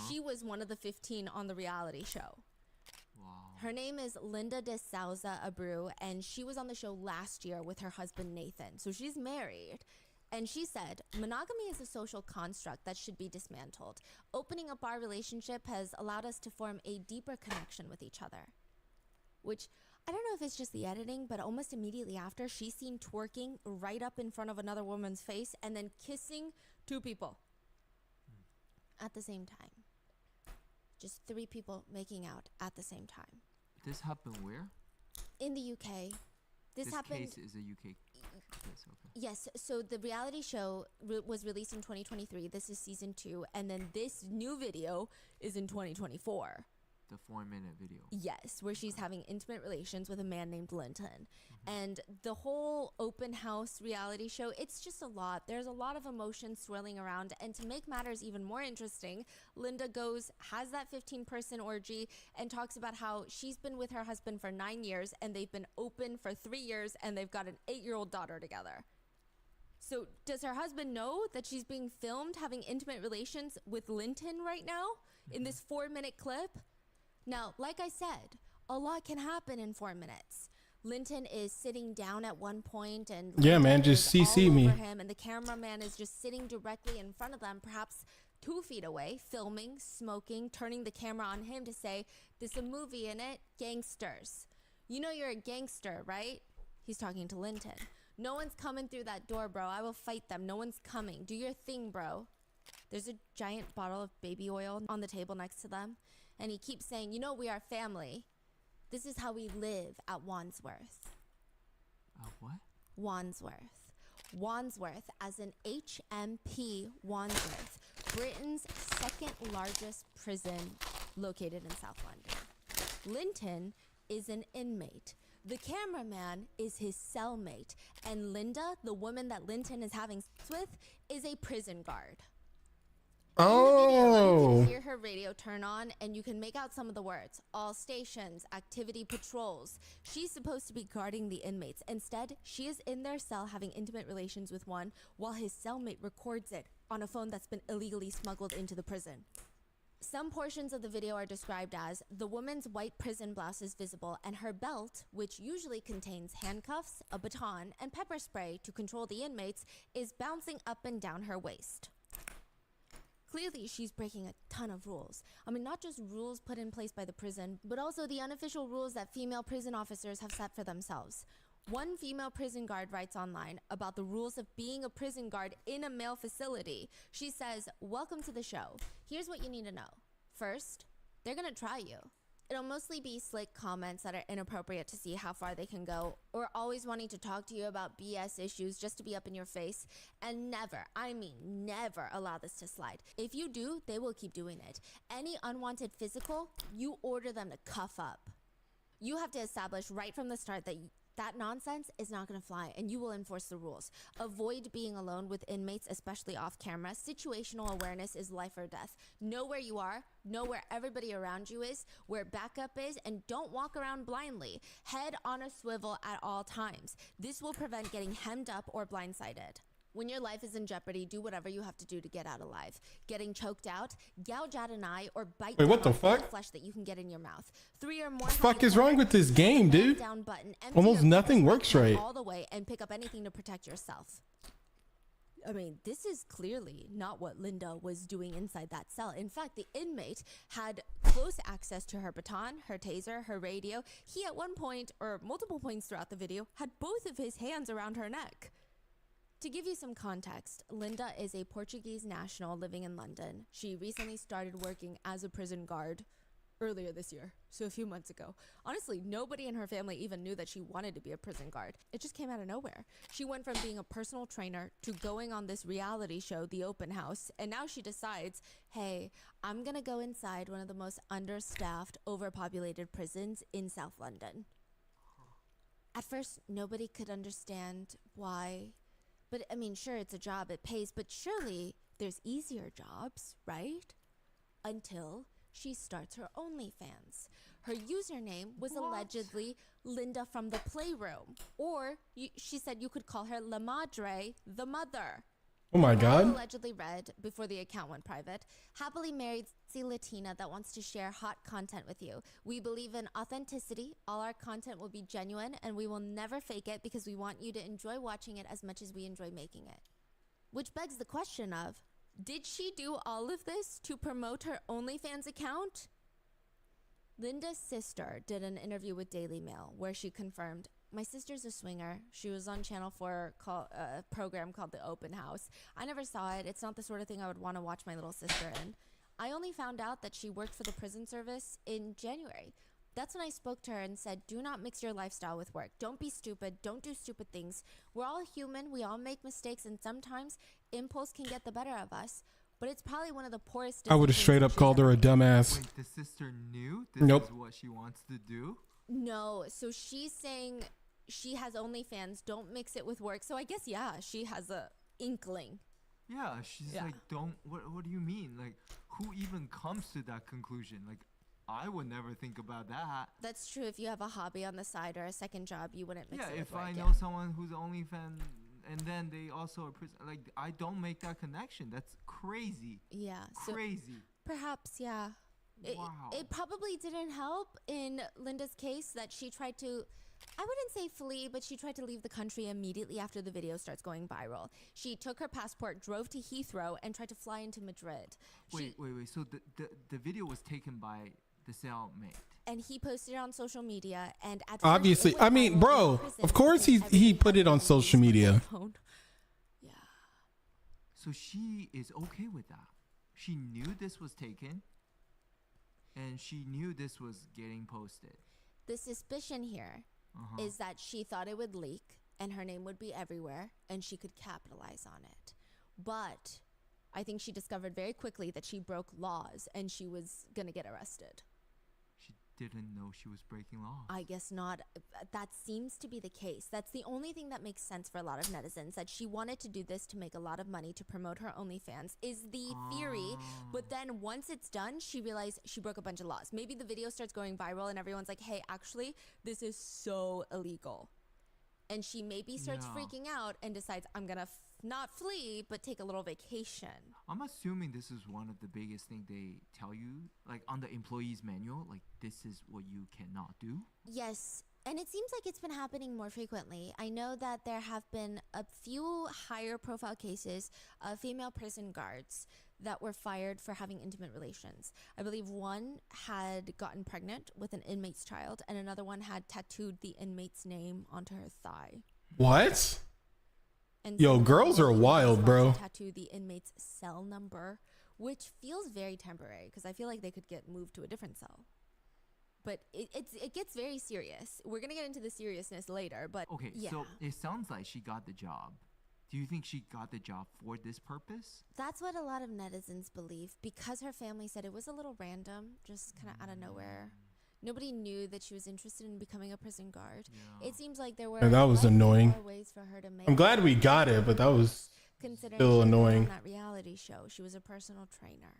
she was one of the 15 on the reality show. Wow. Her name is Linda de Souza Abreu, and she was on the show last year with her husband Nathan. So she's married. And she said, monogamy is a social construct that should be dismantled. Opening up our relationship has allowed us to form a deeper connection with each other. Which, I don't know if it's just the editing, but almost immediately after, she's seen twerking right up in front of another woman's face and then kissing two people at the same time. Just 3 people making out at the same time. This happened where? In the UK. This happened... case is a UK case, okay. Yes, so the reality show was released in 2023. This is season 2, and then this new video is in 2024. The 4-minute video. Yes, where she's having intimate relations with a man named Linton. And the whole open house reality show, it's just a lot. There's a lot of emotion swirling around. And to make matters even more interesting, Linda has that 15-person orgy and talks about how she's been with her husband for 9 years and they've been open for 3 years and they've got an 8-year-old daughter together. So does her husband know that she's being filmed having intimate relations with Linton right now in this 4-minute clip? Now, like I said, a lot can happen in 4 minutes. Linton is sitting down at one point and Yeah, man, Linda just is CC all me. over him, and the cameraman is just sitting directly in front of them, perhaps 2 feet away, filming, smoking, turning the camera on him to say, there's a movie in it, gangsters. You know you're a gangster, right? He's talking to Linton. No one's coming through that door, bro. I will fight them. No one's coming. Do your thing, bro. There's a giant bottle of baby oil on the table next to them. And he keeps saying, you know, we are family. This is how we live at Wandsworth. What? Wandsworth. Wandsworth, as in HMP Wandsworth, Britain's 2nd largest prison located in South London. Linton is an inmate. The cameraman is his cellmate. And Linda, the woman that Linton is having sex with, is a prison guard. In the video, you can hear her radio turn on and you can make out some of the words. All stations, activity patrols. She's supposed to be guarding the inmates. Instead, she is in their cell having intimate relations with one while his cellmate records it on a phone that's been illegally smuggled into the prison. Some portions of the video are described as the woman's white prison blouse is visible and her belt, which usually contains handcuffs, a baton, and pepper spray to control the inmates, is bouncing up and down her waist. Clearly, she's breaking a ton of rules. I mean, not just rules put in place by the prison, but also the unofficial rules that female prison officers have set for themselves. One female prison guard writes online about the rules of being a prison guard in a male facility. She says, welcome to the show. Here's what you need to know. First, they're gonna try you. It'll mostly be slick comments that are inappropriate to see how far they can go, or always wanting to talk to you about BS issues just to be up in your face, and never, I mean never allow this to slide. If you do, they will keep doing it. Any unwanted physical, you order them to cuff up. You have to establish right from the start that that nonsense is not going to fly, and you will enforce the rules. Avoid being alone with inmates, especially off camera. Situational awareness is life or death. Know where you are, know where everybody around you is, where backup is, and don't walk around blindly. Head on a swivel at all times. This will prevent getting hemmed up or blindsided. When your life is in jeopardy, do whatever you have to do to get out alive. Getting choked out, gouge out an eye, or bite Wait, down what the on any fuck? flesh that you can get in your mouth. 3 or more. The fuck is wrong with this game, dude? Down button, empty Almost your nothing pepper works spray right. all the way and pick up anything to protect yourself. I mean, this is clearly not what Linda was doing inside that cell. In fact, the inmate had close access to her baton, her taser, her radio. He, at one point, or multiple points throughout the video, had both of his hands around her neck. To give you some context, Linda is a Portuguese national living in London. She recently started working as a prison guard earlier this year, so a few months ago. Honestly, nobody in her family even knew that she wanted to be a prison guard. It just came out of nowhere. She went from being a personal trainer to going on this reality show, The Open House, and now she decides, hey, I'm gonna go inside one of the most understaffed, overpopulated prisons in South London. At first, nobody could understand why. But I mean, sure, it's a job, it pays, but surely there's easier jobs, right? Until she starts her OnlyFans. Her username was allegedly Linda from the Playroom, or she said you could call her La Madre, the mother. Oh my I god. allegedly read, before the account went private, happily married Latina that wants to share hot content with you. We believe in authenticity. All our content will be genuine, and we will never fake it because we want you to enjoy watching it as much as we enjoy making it. Which begs the question of, did she do all of this to promote her OnlyFans account? Linda's sister did an interview with Daily Mail where she confirmed, my sister's a swinger. She was on Channel 4 a program called The Open House. I never saw it. It's not the sort of thing I would want to watch my little sister in. I only found out that she worked for the prison service in January. That's when I spoke to her and said, do not mix your lifestyle with work. Don't be stupid. Don't do stupid things. We're all human. We all make mistakes, and sometimes impulse can get the better of us. But it's probably one of the poorest. I would have straight up called her a dumbass. Wait, the sister knew this Nope. is what she wants to do? No, so she's saying she has OnlyFans. Don't mix it with work. So I guess, yeah, she has a inkling. Yeah, she's Yeah. like, don't. What do you mean? Like, who even comes to that conclusion? Like, I would never think about that. That's true. If you have a hobby on the side or a second job, you wouldn't mix Yeah, it with if work. I yeah. know someone who's OnlyFans and then they also are prison, like, I don't make that connection. That's crazy. Yeah. So Crazy. perhaps, yeah. Wow. It probably didn't help in Linda's case that she tried to, I wouldn't say flee, but she tried to leave the country immediately after the video starts going viral. She took her passport, drove to Heathrow, and tried to fly into Madrid. Wait. So the video was taken by the cellmate. And he posted it on social media, and at first Obviously, it went I mean, viral in bro, prison of course because he everybody put had it on been social released on media. their phone. Yeah. So she is okay with that. She knew this was taken, and she knew this was getting posted. The suspicion here is that she thought it would leak and her name would be everywhere and she could capitalize on it. But I think she discovered very quickly that she broke laws and she was gonna get arrested. She didn't know she was breaking laws. I guess not. That seems to be the case. That's the only thing that makes sense for a lot of netizens, that she wanted to do this to make a lot of money to promote her OnlyFans is the theory. But then once it's done, she realized she broke a bunch of laws. Maybe the video starts going viral and everyone's like, hey, actually, this is so illegal. And she maybe starts Yeah. freaking out and decides, I'm going to not flee, but take a little vacation. I'm assuming this is one of the biggest thing they tell you, like on the employee's manual, like this is what you cannot do. Yes, and it seems like it's been happening more frequently. I know that there have been a few higher profile cases of female prison guards that were fired for having intimate relations. I believe one had gotten pregnant with an inmate's child, and another one had tattooed the inmate's name onto her thigh. What? And Yo, so girls are the wild, inmates bro. wanted to tattoo the inmate's cell number, which feels very temporary because I feel like they could get moved to a different cell. But it gets very serious. We're gonna get into the seriousness later, but Okay, yeah. so it sounds like she got the job. Do you think she got the job for this purpose? That's what a lot of netizens believe, because her family said it was a little random, just kind of out of nowhere. Nobody knew that she was interested in becoming a prison guard. Yeah. It seems like there were Yeah, that was likely annoying. more ways for her to make I'm glad we got it, but that was considering still she was annoying. on that reality show. She was a personal trainer.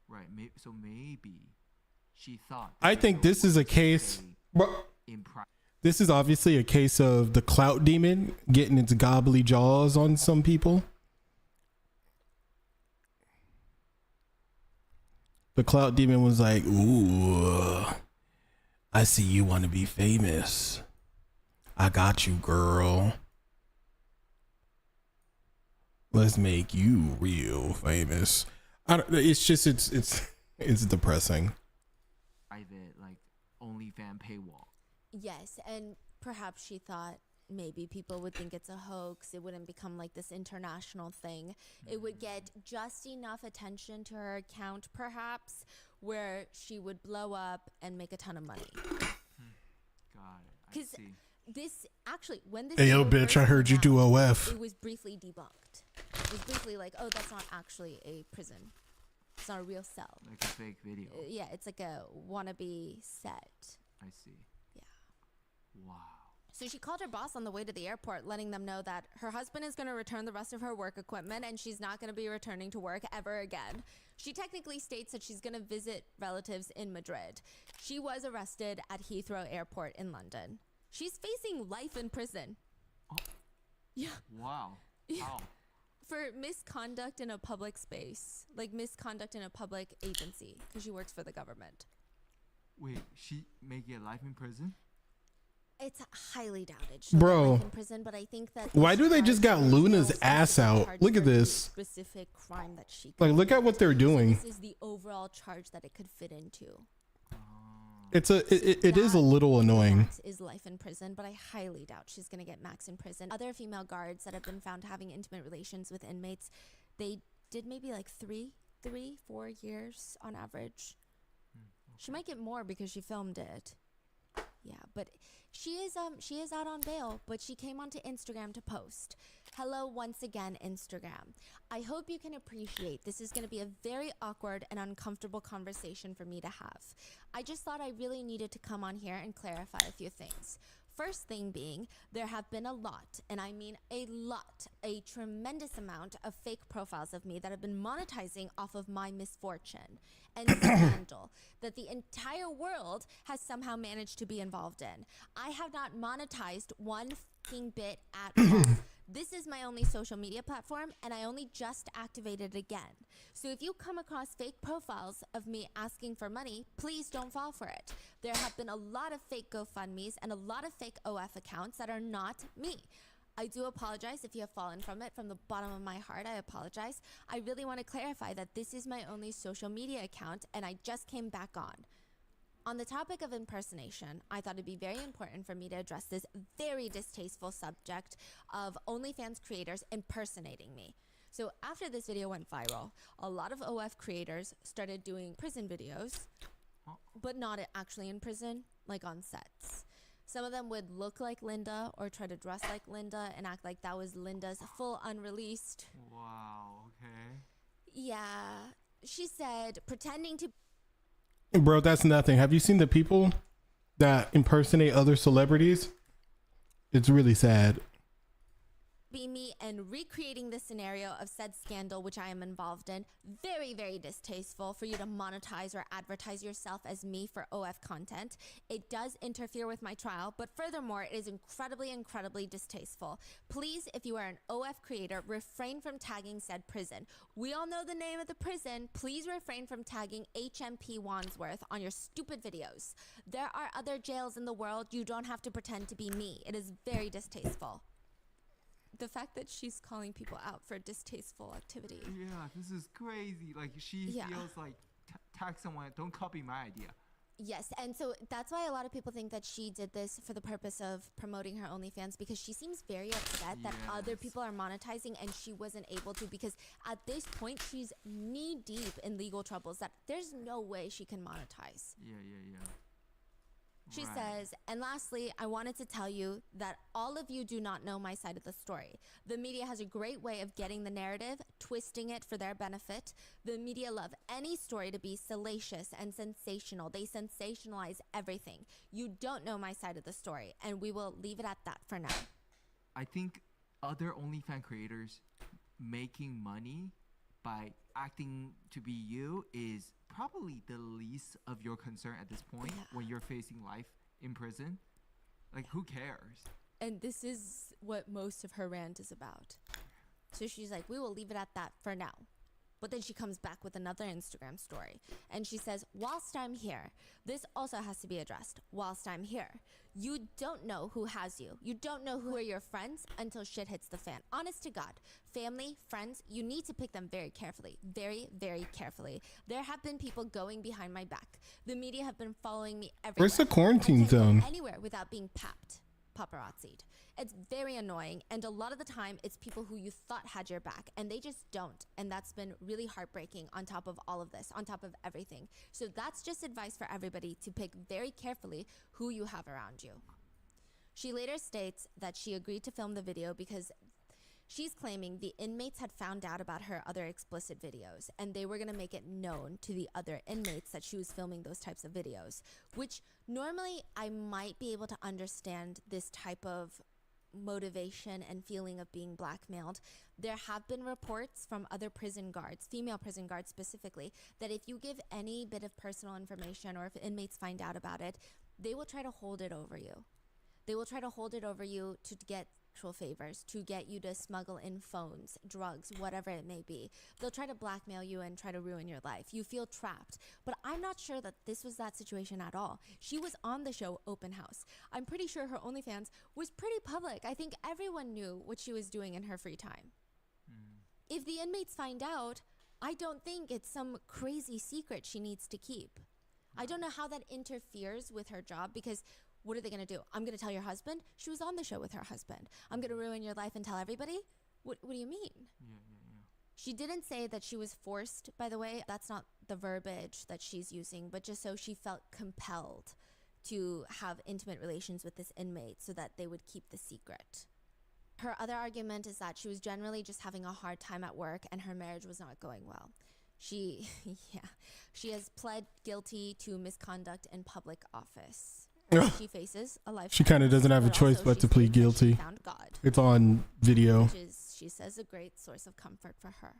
Right. So maybe she thought. I think this is a case, bro. This is obviously a case of the clout demon getting its gobbly jaws on some people. The clout demon was like, ooh, I see you want to be famous. I got you, girl. Let's make you real famous. It's just, it's depressing. Private, like, OnlyFans paywall. Yes, and perhaps she thought maybe people would think it's a hoax. It wouldn't become like this international thing. It would get just enough attention to her account, perhaps, where she would blow up and make a ton of money. Got it. I 'Cause see. this actually, when this Hey, yo, video bitch, first I heard came you do out, OF. it was briefly debunked. It was briefly like, oh, that's not actually a prison. It's not a real cell. Like a fake video. Yeah, it's like a wannabe set. I see. Yeah. Wow. So she called her boss on the way to the airport, letting them know that her husband is going to return the rest of her work equipment and she's not going to be returning to work ever again. She technically states that she's going to visit relatives in Madrid. She was arrested at Heathrow Airport in London. She's facing life in prison. Oh. Yeah. Wow. How? For misconduct in a public space, like misconduct in a public agency, because she works for the government. Wait, she may get life in prison? It's highly doubted. She'll get Bro. life in prison, but I think that Why she do they just got has Luna's no ass specific out? charge Look at for the this. specific crime that she Like, look at what they're So doing. this is the overall charge that it could fit into. It's it is a That little annoying. max is life in prison, but I highly doubt she's gonna get max in prison. Other female guards that have been found having intimate relations with inmates, they did maybe like 4 years on average. She might get more because she filmed it. Yeah, but she is out on bail, but she came onto Instagram to post. Hello once again, Instagram. I hope you can appreciate this is going to be a very awkward and uncomfortable conversation for me to have. I just thought I really needed to come on here and clarify a few things. First thing being, there have been a lot, and I mean a lot, a tremendous amount of fake profiles of me that have been monetizing off of my misfortune and scandal that the entire world has somehow managed to be involved in. I have not monetized one fucking bit at all. This is my only social media platform, and I only just activated it again. So if you come across fake profiles of me asking for money, please don't fall for it. There have been a lot of fake GoFundMes and a lot of fake OF accounts that are not me. I do apologize if you have fallen from it. From the bottom of my heart, I apologize. I really want to clarify that this is my only social media account, and I just came back on. On the topic of impersonation, I thought it'd be very important for me to address this very distasteful subject of OnlyFans creators impersonating me. So after this video went viral, a lot of OF creators started doing prison videos, but not actually in prison, like on sets. Some of them would look like Linda or try to dress like Linda and act like that was Linda's full unreleased. Wow, okay. Yeah, she said pretending to Bro, that's nothing. Have you seen the people that impersonate other celebrities? It's really sad. be me and recreating the scenario of said scandal which I am involved in. Very, very distasteful for you to monetize or advertise yourself as me for OF content. It does interfere with my trial, but furthermore, it is incredibly, incredibly distasteful. Please, if you are an OF creator, refrain from tagging said prison. We all know the name of the prison. Please refrain from tagging HMP Wandsworth on your stupid videos. There are other jails in the world. You don't have to pretend to be me. It is very distasteful. The fact that she's calling people out for distasteful activity. Yeah, this is crazy. Like, she Yeah. feels like tag someone, don't copy my idea. Yes, and so that's why a lot of people think that she did this for the purpose of promoting her OnlyFans, because she seems very upset that other Yes. people are monetizing and she wasn't able to, because at this point she's knee deep in legal troubles that there's no way she can monetize. Yeah. She Right. says, and lastly, I wanted to tell you that all of you do not know my side of the story. The media has a great way of getting the narrative, twisting it for their benefit. The media love any story to be salacious and sensational. They sensationalize everything. You don't know my side of the story, and we will leave it at that for now. I think other OnlyFans creators making money by acting to be you is probably the least of your concern at this point Yeah. when you're facing life in prison. Like, who cares? And this is what most of her rant is about. So she's like, we will leave it at that for now. But then she comes back with another Instagram story. And she says, whilst I'm here, this also has to be addressed. Whilst I'm here, you don't know who has you. You don't know who are your friends until shit hits the fan. Honest to God, family, friends, you need to pick them very carefully. Very, very carefully. There have been people going behind my back. The media have been following me everywhere. Where's the quarantine I can't go zone? anywhere without being paparazzi'd. It's very annoying, and a lot of the time it's people who you thought had your back and they just don't, and that's been really heartbreaking on top of all of this, on top of everything. So that's just advice for everybody to pick very carefully who you have around you. She later states that she agreed to film the video because she's claiming the inmates had found out about her other explicit videos and they were going to make it known to the other inmates that she was filming those types of videos, which normally I might be able to understand this type of motivation and feeling of being blackmailed. There have been reports from other prison guards, female prison guards specifically, that if you give any bit of personal information or if inmates find out about it, they will try to hold it over you. They will try to hold it over you to get sexual favors, to get you to smuggle in phones, drugs, whatever it may be. They'll try to blackmail you and try to ruin your life. You feel trapped. But I'm not sure that this was that situation at all. She was on the show Open House. I'm pretty sure her OnlyFans was pretty public. I think everyone knew what she was doing in her free time. If the inmates find out, I don't think it's some crazy secret she needs to keep. I don't know how that interferes with her job, because what are they going to do? I'm going to tell your husband? She was on the show with her husband. I'm going to ruin your life and tell everybody? What do you mean? Yeah. She didn't say that she was forced, by the way. That's not the verbiage that she's using, but just so she felt compelled to have intimate relations with this inmate so that they would keep the secret. Her other argument is that she was generally just having a hard time at work and her marriage was not going well. She has pled guilty to misconduct in public office. She faces a life. She kind of doesn't have a choice but to plead guilty. Found God, It's on video. which is, she says, a great source of comfort for her.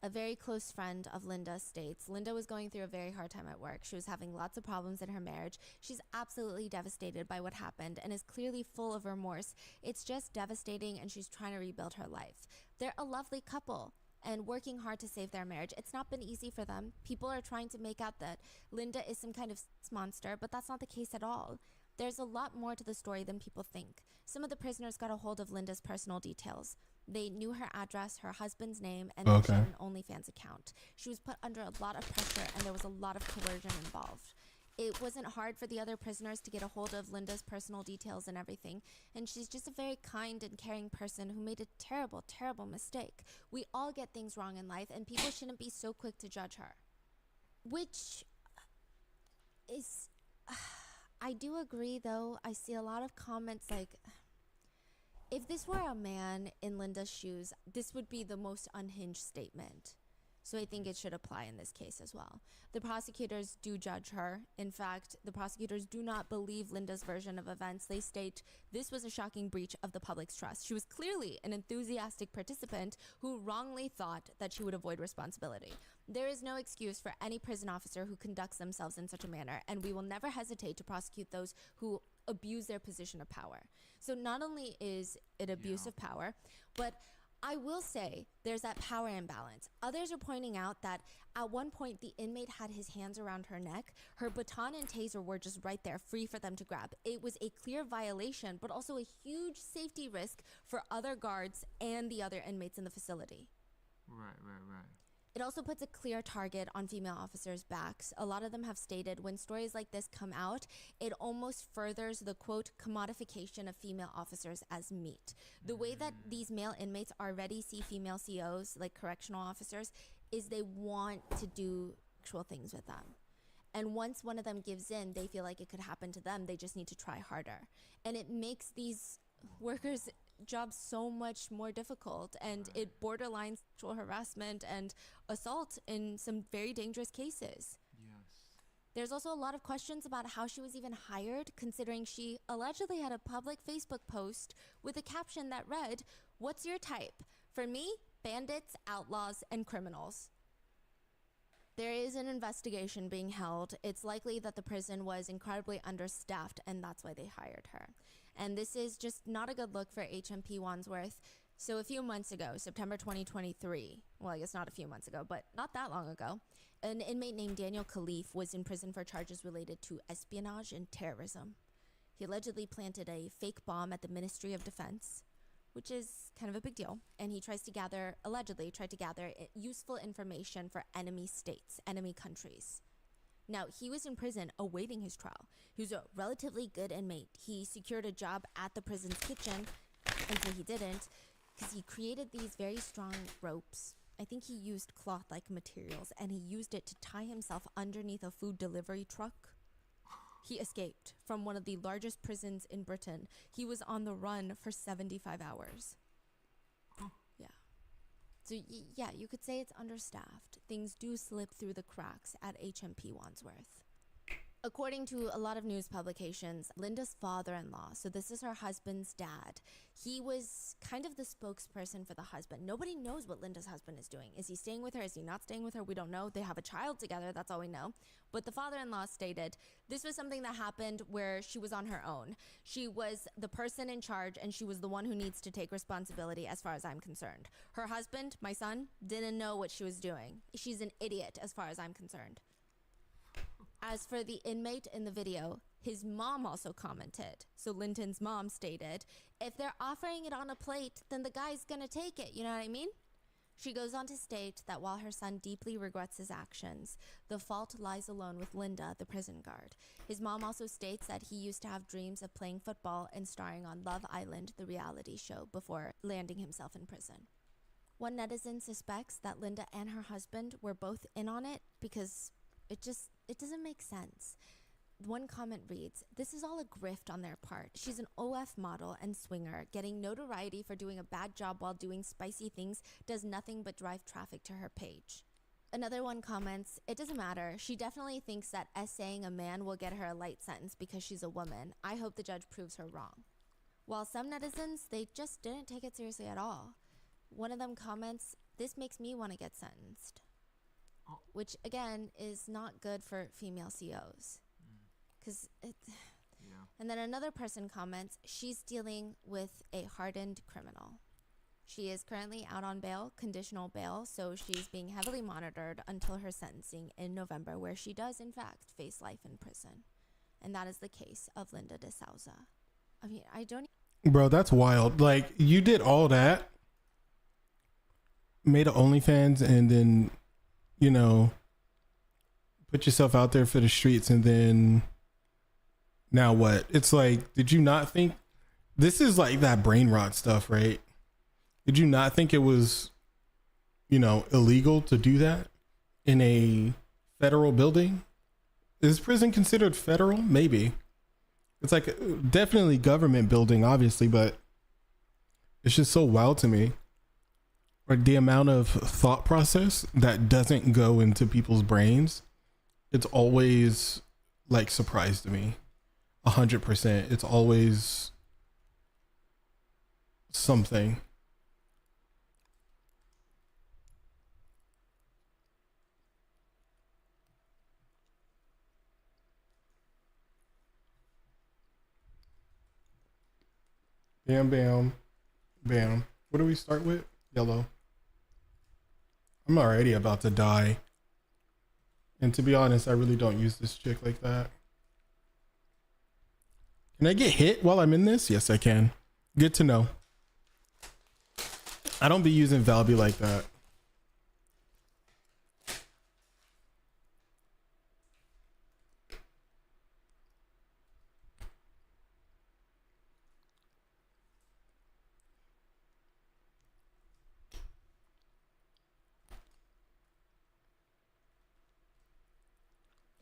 A very close friend of Linda states, Linda was going through a very hard time at work. She was having lots of problems in her marriage. She's absolutely devastated by what happened and is clearly full of remorse. It's just devastating, and she's trying to rebuild her life. They're a lovely couple and working hard to save their marriage. It's not been easy for them. People are trying to make out that Linda is some kind of monster, but that's not the case at all. There's a lot more to the story than people think. Some of the prisoners got a hold of Linda's personal details. They knew her address, her husband's name, and she had an OnlyFans account. She was put under a lot of pressure, and there was a lot of coercion involved. It wasn't hard for the other prisoners to get a hold of Linda's personal details and everything, and she's just a very kind and caring person who made a terrible, terrible mistake. We all get things wrong in life, and people shouldn't be so quick to judge her. Which is... I do agree, though. I see a lot of comments like, if this were a man in Linda's shoes, this would be the most unhinged statement. So I think it should apply in this case as well. The prosecutors do judge her. In fact, the prosecutors do not believe Linda's version of events. They state this was a shocking breach of the public's trust. She was clearly an enthusiastic participant who wrongly thought that she would avoid responsibility. There is no excuse for any prison officer who conducts themselves in such a manner, and we will never hesitate to prosecute those who abuse their position of power. So not only is it abuse of power, but I will say there's that power imbalance. Others are pointing out that at one point the inmate had his hands around her neck. Her baton and taser were just right there, free for them to grab. It was a clear violation, but also a huge safety risk for other guards and the other inmates in the facility. Right. It also puts a clear target on female officers' backs. A lot of them have stated when stories like this come out, it almost furthers the, quote, commodification of female officers as meat. The way that these male inmates already see female COs, like correctional officers, is they want to do actual things with them. And once one of them gives in, they feel like it could happen to them. They just need to try harder. And it makes these workers' jobs so much more difficult, and it borderlines sexual harassment and assault in some very dangerous cases. Yes. There's also a lot of questions about how she was even hired, considering she allegedly had a public Facebook post with a caption that read, "What's your type? For me, bandits, outlaws, and criminals." There is an investigation being held. It's likely that the prison was incredibly understaffed, and that's why they hired her. And this is just not a good look for HMP Wandsworth. So a few months ago, September 2023, well, I guess not a few months ago, but not that long ago, an inmate named Daniel Khalif was in prison for charges related to espionage and terrorism. He allegedly planted a fake bomb at the Ministry of Defense, which is kind of a big deal. And he allegedly tried to gather useful information for enemy states, enemy countries. Now, he was in prison awaiting his trial. He was a relatively good inmate. He secured a job at the prison's kitchen until he didn't, because he created these very strong ropes. I think he used cloth-like materials, and he used it to tie himself underneath a food delivery truck. He escaped from one of the largest prisons in Britain. He was on the run for 75 hours. Yeah. So, yeah, you could say it's understaffed. Things do slip through the cracks at HMP Wandsworth. According to a lot of news publications, Linda's father-in-law, so this is her husband's dad, he was kind of the spokesperson for the husband. Nobody knows what Linda's husband is doing. Is he staying with her? Is he not staying with her? We don't know. They have a child together. That's all we know. But the father-in-law stated this was something that happened where she was on her own. She was the person in charge, and she was the one who needs to take responsibility as far as I'm concerned. Her husband, my son, didn't know what she was doing. She's an idiot as far as I'm concerned. As for the inmate in the video, his mom also commented. So Linton's mom stated, if they're offering it on a plate, then the guy's gonna take it, you know what I mean? She goes on to state that while her son deeply regrets his actions, the fault lies alone with Linda, the prison guard. His mom also states that he used to have dreams of playing football and starring on Love Island, the reality show, before landing himself in prison. One netizen suspects that Linda and her husband were both in on it because it doesn't make sense. One comment reads, this is all a grift on their part. She's an OF model and swinger. Getting notoriety for doing a bad job while doing spicy things does nothing but drive traffic to her page. Another one comments, it doesn't matter. She definitely thinks that essaying a man will get her a light sentence because she's a woman. I hope the judge proves her wrong. While some netizens, they just didn't take it seriously at all. One of them comments, this makes me want to get sentenced. Which, again, is not good for female COs. Because And then another person comments, she's dealing with a hardened criminal. She is currently out on bail, conditional bail, so she's being heavily monitored until her sentencing in November, where she does, in fact, face life in prison. And that is the case of Linda DeSouza. I mean, I don't... Bro, that's wild. Like, you did all that, made an OnlyFans, and then... you know, put yourself out there for the streets, and then now what? It's like, did you not think this is like that brain rot stuff, right? Did you not think it was, you know, illegal to do that in a federal building? Is prison considered federal? Maybe. It's like definitely government building, obviously, but it's just so wild to me. Or the amount of thought process that doesn't go into people's brains, it's always like surprise to me. 100%. It's always something. Bam, bam, bam. What do we start with? Yellow. I'm already about to die. And to be honest, I really don't use this chick like that. Can I get hit while I'm in this? Yes, I can. Good to know. I don't be using Valby like that.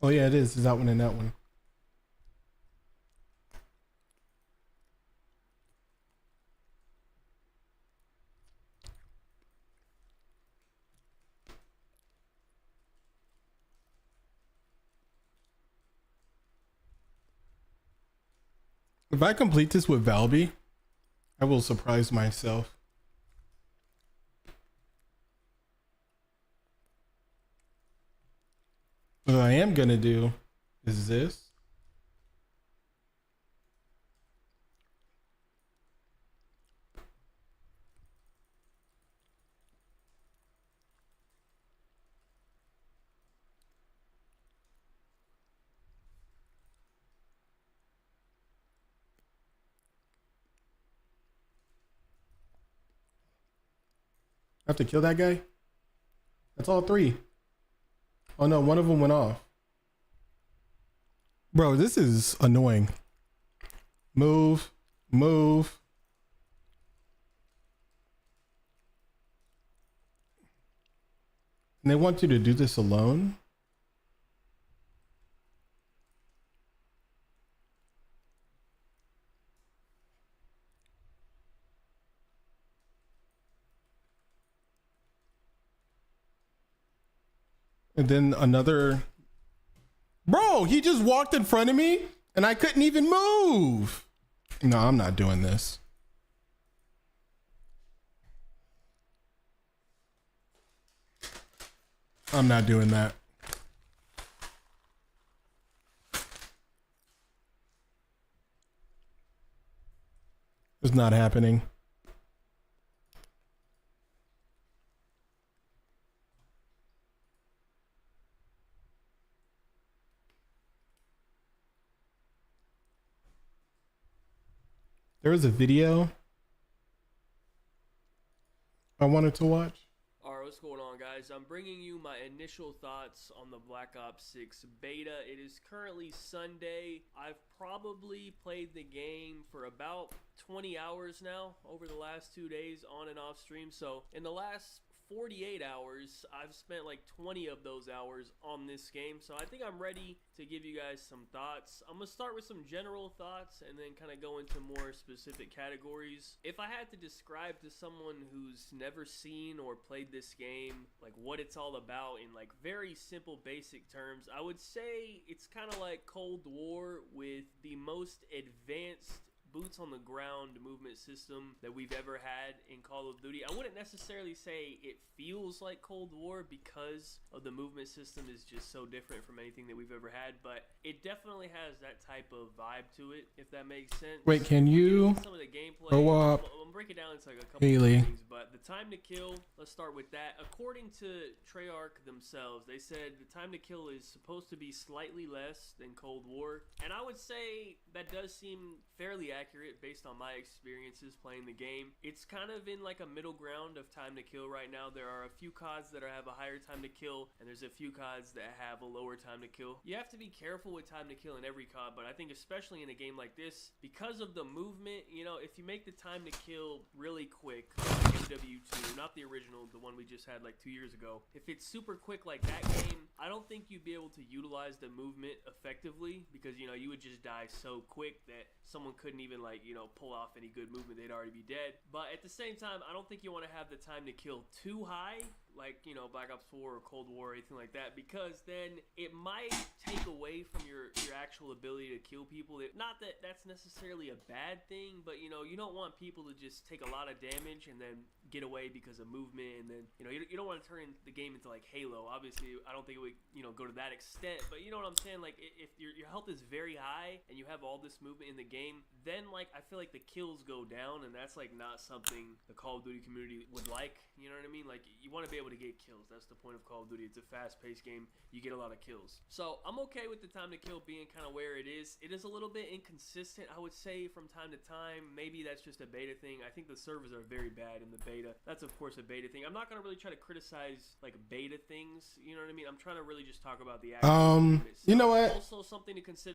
Oh yeah, it is. Is that one and that one? If I complete this with Valby, I will surprise myself. What I am gonna do is this. I have to kill that guy? That's all three. Oh no, one of them went off. Bro, this is annoying. Move, move. And they want you to do this alone? And then another. Bro, he just walked in front of me and I couldn't even move. No, I'm not doing this. I'm not doing that. It's not happening. There was a video I wanted to watch. Alright, what's going on, guys? I'm bringing you my initial thoughts on the Black Ops 6 beta. It is currently Sunday. I've probably played the game for about 20 hours now over the last 2 days on and off stream. So in the last 48 hours, I've spent like 20 of those hours on this game. So I think I'm ready to give you guys some thoughts. I'm going to start with some general thoughts and then kind of go into more specific categories. If I had to describe to someone who's never seen or played this game, like what it's all about in like very simple basic terms, I would say it's kind of like Cold War with the most advanced boots on the ground movement system that we've ever had in Call of Duty. I wouldn't necessarily say it feels like Cold War because of the movement system is just so different from anything that we've ever had, but it definitely has that type of vibe to it, if that makes sense. Wait, can you some of the gameplay, go up? I'm gonna break it down into like a couple Haley. of things, but the time to kill, let's start with that. According to Treyarch themselves, they said the time to kill is supposed to be slightly less than Cold War, and I would say that does seem fairly accurate based on my experiences playing the game. It's kind of in like a middle ground of time to kill right now. There are a few CODs that have a higher time to kill, and there's a few CODs that have a lower time to kill. You have to be careful with time to kill in every COD, but I think especially in a game like this, because of the movement, you know, if you make the time to kill really quick, like MW2, not the original, the one we just had like 2 years ago, if it's super quick like that game, I don't think you'd be able to utilize the movement effectively because, you know, you would just die so quick that someone couldn't even like, you know, pull off any good movement. They'd already be dead. But at the same time, I don't think you want to have the time to kill too high, like, you know, Black Ops 4 or Cold War or anything like that, because then it might take away from your actual ability to kill people. Not that that's necessarily a bad thing, but, you know, you don't want people to just take a lot of damage and then get away because of movement, and then, you know, you don't want to turn the game into like Halo. Obviously, I don't think it would, you know, go to that extent, but you know what I'm saying? Like, if your health is very high and you have all this movement in the game, then like I feel like the kills go down, and that's like not something the Call of Duty community would like. You know what I mean? Like, you want to be able to get kills. That's the point of Call of Duty. It's a fast-paced game. You get a lot of kills. So I'm okay with the time to kill being kind of where it is. It is a little bit inconsistent, I would say, from time to time. Maybe that's just a beta thing. I think the servers are very bad in the beta. That's of course a beta thing. I'm not gonna really try to criticize like beta things. You know what I mean? I'm trying to really just talk about the actual game itself. You know what? Also, something to consider.